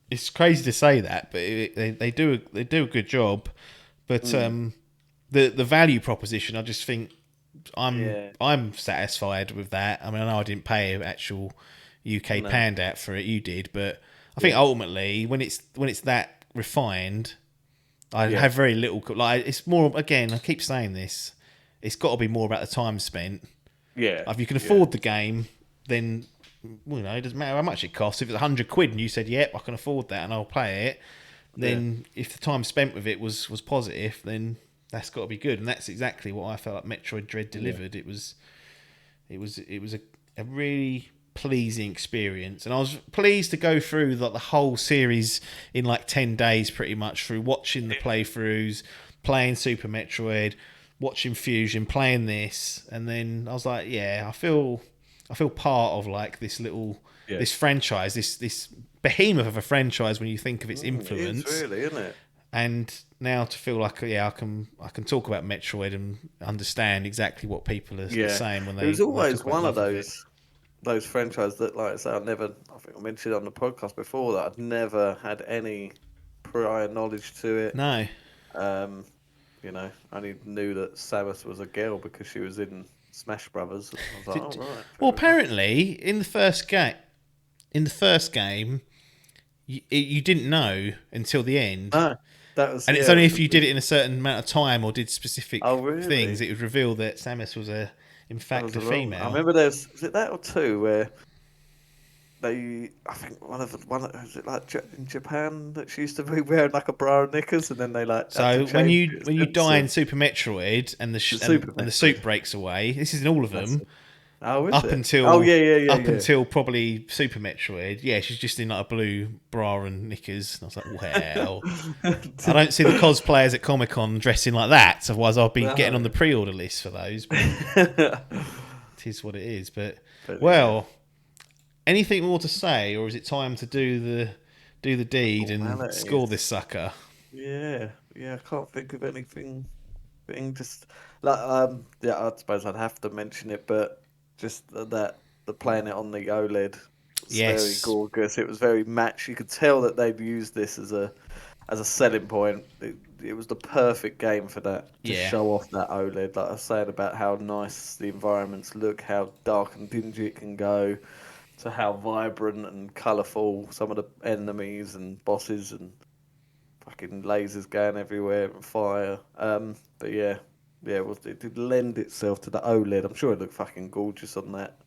Speaker 3: It's crazy to say that, but they do a good job. But the value proposition, I just think I'm satisfied with that. I mean, I know I didn't pay an actual UK pound out for it. You did, but I think ultimately, when it's that refined, I have very little. Like it's more. Again, I keep saying this. It's got to be more about the time spent.
Speaker 2: Yeah.
Speaker 3: If you can afford the game, then it doesn't matter how much it costs. If it's £100 and you said, "Yep, I can afford that and I'll play it," then if the time spent with it was positive, then that's got to be good. And that's exactly what I felt like Metroid Dread delivered. It was a really pleasing experience, and I was pleased to go through the whole series in like 10 days pretty much, through watching the playthroughs, playing Super Metroid, watching Fusion, playing this, and then I was like, I feel part of like this little this franchise, this behemoth of a franchise when you think of its influence.
Speaker 2: It is really, isn't it?
Speaker 3: And now to feel like I can talk about Metroid and understand exactly what people are saying when they.
Speaker 2: It was always
Speaker 3: talk about
Speaker 2: one of those franchises that, like I say, I think I mentioned on the podcast before that I'd never had any prior knowledge to it.
Speaker 3: No.
Speaker 2: I only knew that Samus was a girl because she was in Smash Brothers. I was like, right.
Speaker 3: Well, apparently in the first game, you didn't know until the end.
Speaker 2: No, and
Speaker 3: it's only if you did it in a certain amount of time or did specific things, it would reveal that Samus was in fact a female.
Speaker 2: I remember was it that or two where I think one was it like in Japan that she used to be wearing like a bra and knickers, and then they like.
Speaker 3: So when you die in Super Metroid and the suit breaks away, this is in all of them. Until probably Super Metroid, she's just in like a blue bra and knickers. And I was like, well, I don't see the cosplayers at Comic-Con dressing like that. Otherwise, I'll be getting on the pre-order list for those. But it is what it is. But anything more to say, or is it time to do the deed and score this sucker?
Speaker 2: Yeah, I can't think of anything. Just like I suppose I'd have to mention it, but. Just the playing it on the OLED. It's very gorgeous. It was very matched. You could tell that they'd used this as a selling point. It was the perfect game for that, to show off that OLED. Like I was saying about how nice the environments look, how dark and dingy it can go, to how vibrant and colourful some of the enemies and bosses and fucking lasers going everywhere and fire. But yeah, it did lend itself to the OLED. I'm sure it looked fucking gorgeous on that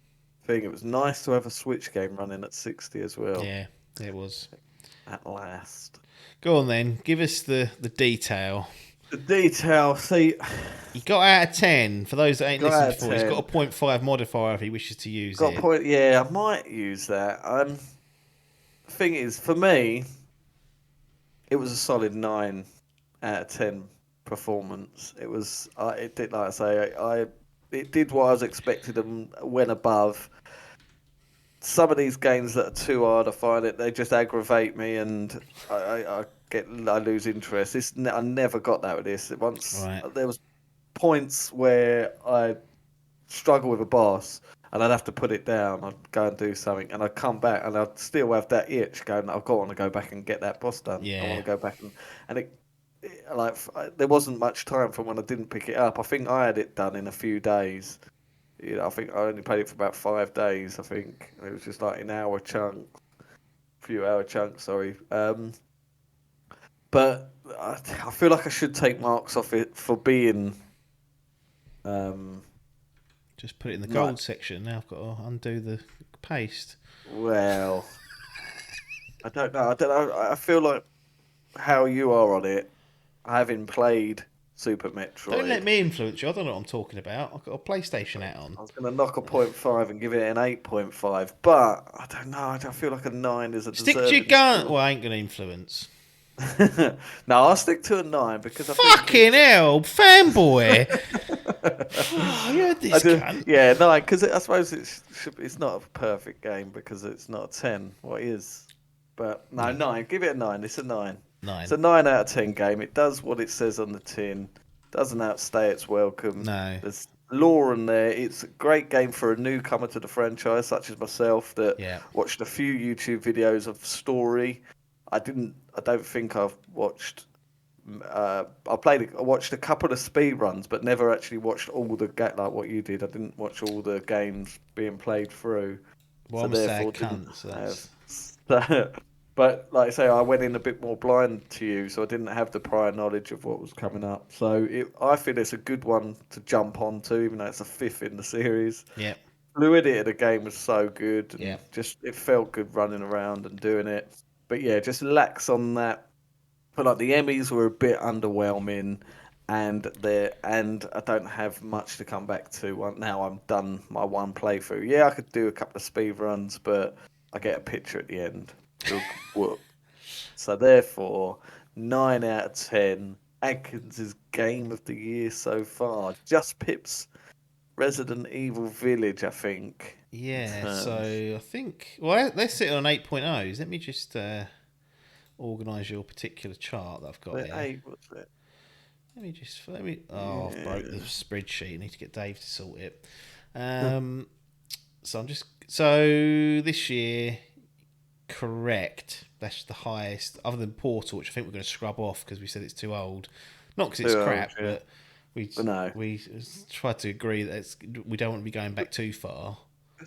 Speaker 2: thing. It was nice to have a Switch game running at 60 as well.
Speaker 3: Yeah, it was.
Speaker 2: At last.
Speaker 3: Go on then, give us the detail.
Speaker 2: The detail, see...
Speaker 3: He got out of 10, for those that ain't listened before.
Speaker 2: 10.
Speaker 3: He's got a 0.5 modifier if he wishes to use it.
Speaker 2: Yeah, I might use that. The thing is, for me, it was a solid 9 out of 10 performance. It was, it did, like I say, it did what I was expected and went above. Some of these games that are too hard, I find they just aggravate me, and I lose interest. I never got that with this. There was points where I struggle with a boss, and I'd have to put it down. I'd go and do something, and I'd come back, and I'd still have that itch going, I've got to go back and get that boss done.
Speaker 3: Yeah.
Speaker 2: I want to go back and there wasn't much time from when I didn't pick it up. I think I had it done in a few days. I think I only played it for about 5 days. I think it was just like few hour chunks. Sorry. But I feel like I should take marks off it for being.
Speaker 3: Just put it in the gold section. Now I've got to undo the paste.
Speaker 2: Well, I don't know. I feel like how you are on it, having played Super Metroid.
Speaker 3: Don't let me influence you. I don't know what I'm talking about. I've got a PlayStation hat on.
Speaker 2: I was going to knock a 0.5 and give it an 8.5, but I don't know. I feel like a 9 is a
Speaker 3: Stick to your gun. Well, I ain't going to influence.
Speaker 2: No, I'll stick to a 9 because
Speaker 3: fucking hell, fanboy. Oh, you heard this cunt.
Speaker 2: Yeah, 9 because I suppose it's not a perfect game because it's not a 10. What is? But no, 9. Give it a 9. It's a 9.
Speaker 3: 9.
Speaker 2: It's a 9 out of 10 game. It does what it says on the tin. Doesn't outstay its welcome.
Speaker 3: No.
Speaker 2: There's lore in there. It's a great game for a newcomer to the franchise, such as myself, that watched a few YouTube videos of story. I don't think I've watched. I watched a couple of speed runs, but never actually watched all the like what you did. I didn't watch all the games being played through.
Speaker 3: Well, I'm a sad cunt.
Speaker 2: But like I say, I went in a bit more blind to you, so I didn't have the prior knowledge of what was coming up. So I feel it's a good one to jump onto, even though it's a 5th in the series.
Speaker 3: Yeah.
Speaker 2: Fluidity of the game was so good. And
Speaker 3: yeah.
Speaker 2: Just it felt good running around and doing it. But yeah, just lacks on that. But like the Emmys were a bit underwhelming, and I don't have much to come back to. Now I'm done my one playthrough. Yeah, I could do a couple of speed runs, but I get a picture at the end. Whoop. So therefore, 9 out of 10. Adkins' game of the year so far. Just Pip's Resident Evil Village, I think.
Speaker 3: Yeah, so I think... Well, let's sit on 8.0s. Let me just organise your particular chart that I've got here.
Speaker 2: 8, what's it?
Speaker 3: I've broke the spreadsheet. I need to get Dave to sort it. So this year, correct. That's the highest, other than Portal, which I think we're going to scrub off because we said it's too old. Not because it's crap, but we tried to agree that we don't want to be going back too far.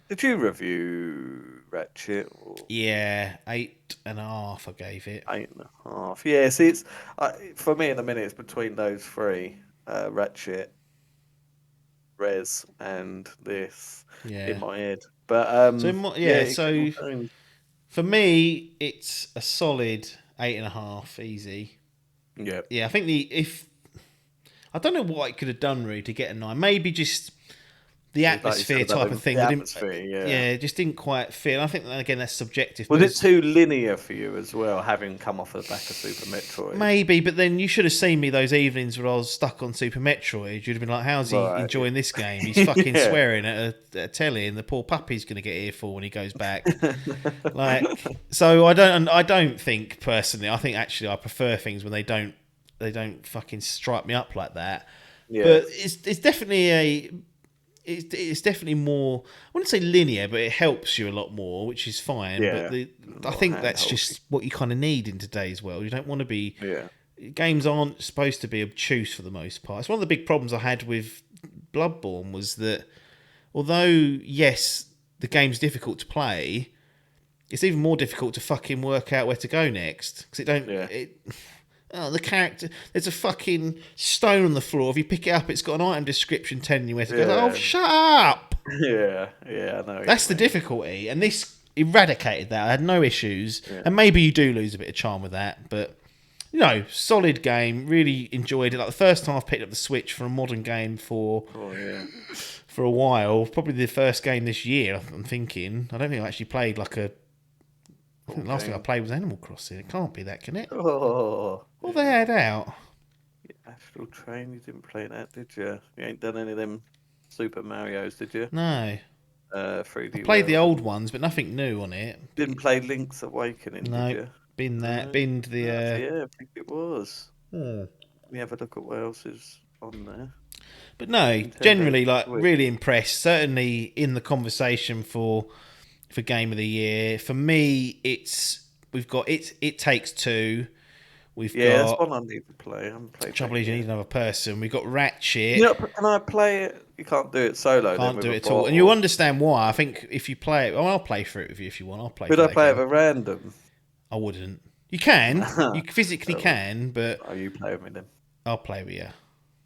Speaker 2: Did you review Ratchet? Or...
Speaker 3: Yeah, 8.5 I gave it.
Speaker 2: 8.5. Yeah, see, it's for me in a minute, it's between those 3, Ratchet, Res, and this in my head. But
Speaker 3: for me, it's a solid 8.5, easy.
Speaker 2: Yeah.
Speaker 3: Yeah, I think I don't know what it could have done really to get a 9. Maybe just the atmosphere type of thing. It just didn't quite fit. I think, again, that's subjective.
Speaker 2: Was it too linear for you as well, having come off the back of Super Metroid?
Speaker 3: Maybe, but then you should have seen me those evenings where I was stuck on Super Metroid. You'd have been like, how's he enjoying this game? He's fucking swearing at a telly, and the poor puppy's going to get earful when he goes back. So I don't think, personally, I think actually I prefer things when they don't fucking strike me up like that. Yeah. But it's definitely it's definitely more. I wouldn't say linear, but it helps you a lot more, which is fine.
Speaker 2: Yeah.
Speaker 3: But I think that's just what you kind of need in today's world. You don't want to be.
Speaker 2: Yeah.
Speaker 3: Games aren't supposed to be obtuse for the most part. It's one of the big problems I had with Bloodborne was that although yes, the game's difficult to play, it's even more difficult to fucking work out where to go next because it don't.
Speaker 2: Yeah.
Speaker 3: The character. There's a fucking stone on the floor. If you pick it up, it's got an item description telling you where to go.
Speaker 2: Yeah.
Speaker 3: Oh, shut up!
Speaker 2: Yeah, I know.
Speaker 3: That's the difficulty, and this eradicated that. I had no issues,
Speaker 2: Yeah.
Speaker 3: and maybe you do lose a bit of charm with that, but solid game. Really enjoyed it. Like the first time I've picked up the Switch for a modern game for a while. Probably the first game this year. I'm thinking. I don't think I actually played like a. I think the last thing I played was Animal Crossing. It can't be that, can it?
Speaker 2: Oh.
Speaker 3: What they had out?
Speaker 2: Astral Train, you didn't play that, did you? You ain't done any of them Super Marios, did you?
Speaker 3: No.
Speaker 2: 3D
Speaker 3: I played the
Speaker 2: World.
Speaker 3: old ones, but nothing new on it.
Speaker 2: Didn't play Link's Awakening,
Speaker 3: No.
Speaker 2: did you?
Speaker 3: Binned the.
Speaker 2: Yeah, I think it was.
Speaker 3: Hmm.
Speaker 2: Let me have a look at what else is on there.
Speaker 3: But no,
Speaker 2: Nintendo
Speaker 3: generally, like,
Speaker 2: Switch.
Speaker 3: really impressed. Certainly in the conversation for Game of the Year. For me, we've got It Takes Two. We've
Speaker 2: That's
Speaker 3: got.
Speaker 2: one I need to play. I haven't played
Speaker 3: Trouble
Speaker 2: that
Speaker 3: is, you
Speaker 2: yet.
Speaker 3: need another person. We've got Ratchet.
Speaker 2: You know, can I play it? You can't do it solo.
Speaker 3: Can't do it at all. And you'll understand why. I think if you play it, I'll play through it with you if you want. I'll play.
Speaker 2: Could
Speaker 3: through
Speaker 2: I
Speaker 3: that
Speaker 2: play it
Speaker 3: game.
Speaker 2: at random?
Speaker 3: I wouldn't. You can. You physically can, but
Speaker 2: Oh, you play with me then.
Speaker 3: I'll play with you.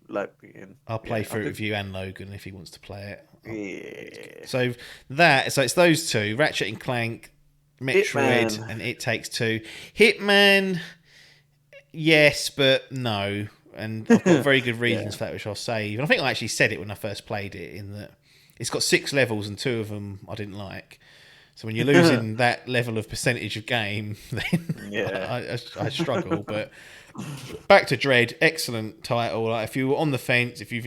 Speaker 2: Let me in.
Speaker 3: I'll play through it with you and Logan if he wants to play it.
Speaker 2: Yeah.
Speaker 3: So it's those two: Ratchet and Clank, Metroid,
Speaker 2: Hitman.
Speaker 3: and It Takes Two. Hitman, yes, but no. And I've got very good reasons for that, which I'll save. And I think I actually said it when I first played it, in that it's got 6 levels and 2 of them I didn't like. So when you're losing that level of percentage of game, then I struggle. But back to Dread, excellent title. Like, if you were on the fence, if you've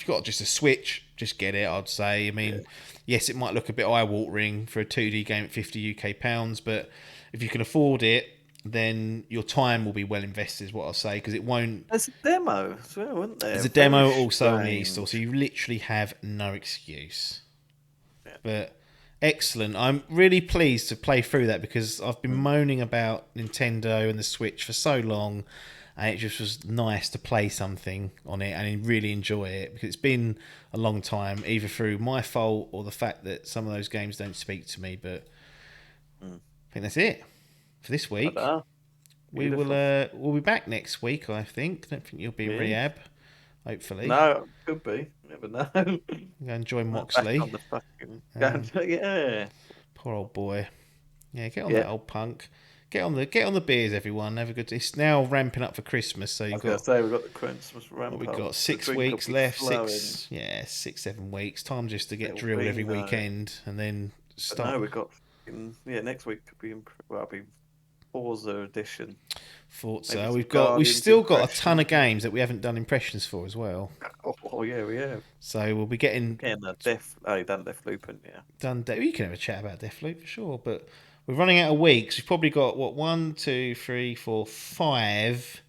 Speaker 3: got just a Switch, just get it, I'd say. I mean, yes, it might look a bit eye-watering for a 2D game at £50 UK, but if you can afford it, then your time will be well invested, is what I'll say, because it won't...
Speaker 2: There's a demo as well, wasn't there?
Speaker 3: There's a demo also on the eStore, so you literally have no excuse. Yeah. But excellent. I'm really pleased to play through that, because I've been moaning about Nintendo and the Switch for so long, and it just was nice to play something on it and really enjoy it, because it's been a long time, either through my fault or the fact that some of those games don't speak to me. But I think that's it for this week. We will we'll be back next week, I think. I don't think you'll be in rehab, hopefully.
Speaker 2: No, could be. Never know.
Speaker 3: Go and join Moxley.
Speaker 2: On the fucking...
Speaker 3: Poor old boy. Yeah, get on that old punk. Get on the beers, everyone. Have a good. It's now ramping up for Christmas, so you've got.
Speaker 2: We've got the Christmas ramp.
Speaker 3: We've got 6 weeks left. 6-7 weeks. Time just to get drilled every weekend, and then start.
Speaker 2: No, we've got. Next week could be. Well, it'll be Forza edition.
Speaker 3: Forza. We've still got a ton of games that we haven't done impressions for as well.
Speaker 2: Oh yeah, we have.
Speaker 3: So we'll be getting.
Speaker 2: The done Deathloop,
Speaker 3: You can have a chat about Deathloop for sure, but we're running out of weeks. We've probably got 1, 2, 3, 4, 5,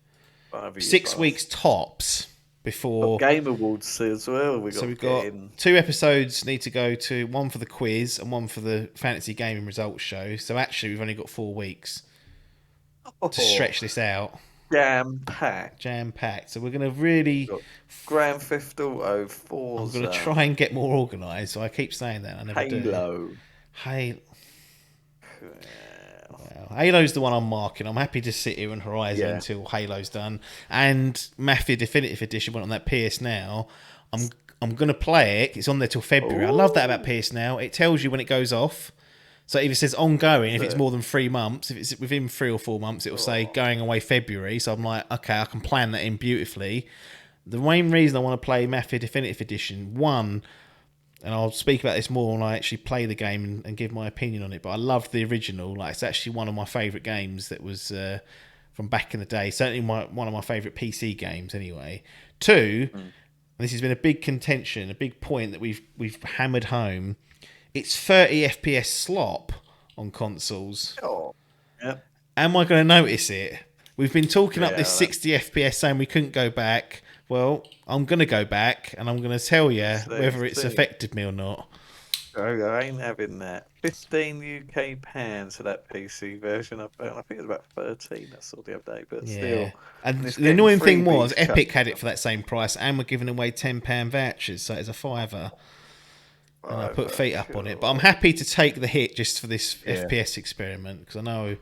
Speaker 3: 6 weeks tops before
Speaker 2: Game Awards as well.
Speaker 3: We've got 2 episodes need to go to, one for the quiz and one for the fantasy gaming results show. So actually, we've only got 4 weeks to stretch this out.
Speaker 2: Jam packed.
Speaker 3: So we're going to really
Speaker 2: Grand Theft Auto, Forza.
Speaker 3: I'm going to try and get more organised. So I keep saying that. I never do. Halo. Well, Halo's the one I'm marking. I'm happy to sit here on Horizon until Halo's done. And Mafia Definitive Edition went on that PS Now. I'm going to play it. It's on there till February. I love that about PS Now. It tells you when it goes off. So it either says ongoing if it's more than 3 months. If it's within 3 or 4 months, it'll say going away February. So I'm like, okay, I can plan that in beautifully. The main reason I want to play Mafia Definitive Edition, one, and I'll speak about this more when I actually play the game and give my opinion on it, but I loved the original. Like, it's actually one of my favourite games that was from back in the day. Certainly one of my favourite PC games anyway. 2, and this has been a big contention, a big point that we've hammered home, it's 30 FPS slop on consoles. Am I going to notice it? We've been talking up this 60 FPS saying we couldn't go back Well, I'm going to go back and I'm going to tell you whether it's
Speaker 2: see.
Speaker 3: affected me or not.
Speaker 2: I ain't having that. 15 UK pounds for that PC version. I think it was about 13 I saw the other day, but still.
Speaker 3: And
Speaker 2: it's
Speaker 3: the annoying
Speaker 2: getting
Speaker 3: thing was,
Speaker 2: freebies
Speaker 3: Epic had
Speaker 2: chucked
Speaker 3: it for that same price, and we're giving away £10 vouchers, so it's a fiver. And I put feet up on it, but I'm happy to take the hit just for this FPS experiment, because I know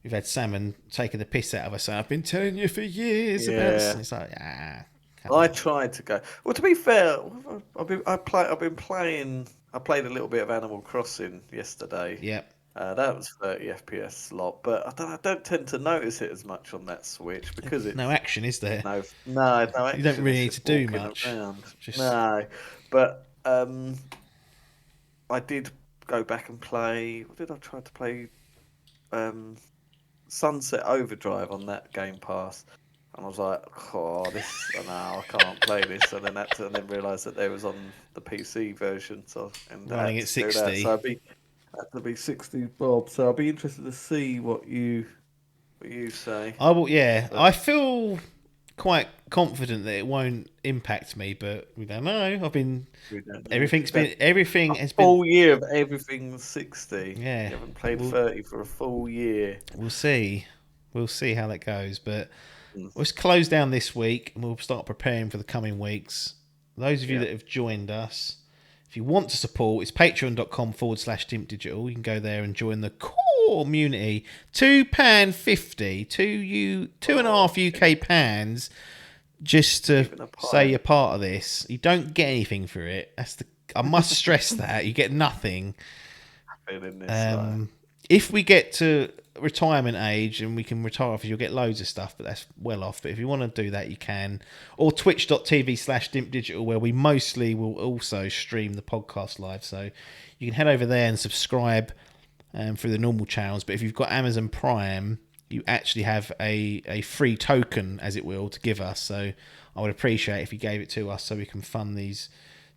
Speaker 3: we've had Salmon taking the piss out of us. Saying, I've been telling you for years about this. And it's like,
Speaker 2: I tried to go. Well, to be fair, I've been playing. I played a little bit of Animal Crossing yesterday.
Speaker 3: Yep.
Speaker 2: That was 30 FPS slot, but I don't tend to notice it as much on that Switch because it's
Speaker 3: no action, is there?
Speaker 2: No action.
Speaker 3: You don't really need
Speaker 2: It's
Speaker 3: to do
Speaker 2: walking
Speaker 3: much.
Speaker 2: around.
Speaker 3: Just...
Speaker 2: No, but I did go back and play. What did I try to play? Sunset Overdrive on that Game Pass, and I was like, "Oh, I can't play this." And then realised that they was on the PC version, so
Speaker 3: running at 60.
Speaker 2: So had to be 60 bob. So I'll be interested to see what you say.
Speaker 3: I will. Yeah, I feel quite confident that it won't impact me, but we don't know. Everything has been
Speaker 2: full year of everything 60.
Speaker 3: Yeah,
Speaker 2: you haven't played 30 for a full year.
Speaker 3: We'll see how that goes, but let's close down this week and we'll start preparing for the coming weeks. Those of you that have joined us, if you want to support, it's patreon.com/Dimp Digital. You can go there and join the community. £2.50, £2.5 UK pounds, just to say you're part of this. You don't get anything for it. I must stress that you get nothing. If we get to retirement age and we can retire off, you'll get loads of stuff, but that's well off. But if you want to do that, you can. Or twitch.tv/Dimp Digital, where we mostly will also stream the podcast live. So you can head over there and subscribe through the normal channels. But if you've got Amazon Prime, you actually have a free token, as it will, to give us. So I would appreciate if you gave it to us so we can fund these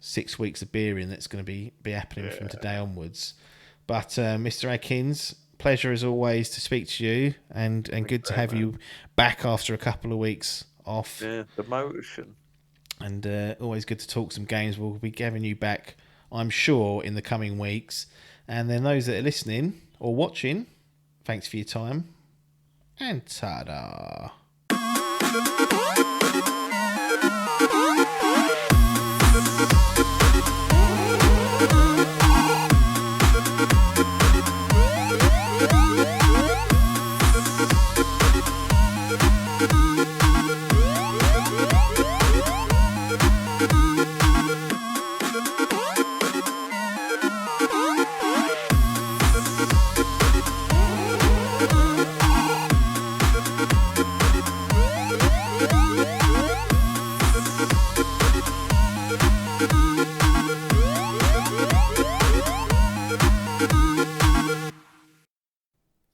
Speaker 3: 6 weeks of beering that's going to be happening from today onwards. But Mr. Adkins, pleasure as always to speak to you, and good to have you back after a couple of weeks off.
Speaker 2: Yeah, the motion.
Speaker 3: And always good to talk some games. We'll be having you back, I'm sure, in the coming weeks. And then those that are listening or watching, thanks for your time. And ta-da.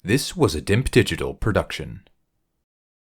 Speaker 1: This was a Dimp Digital production.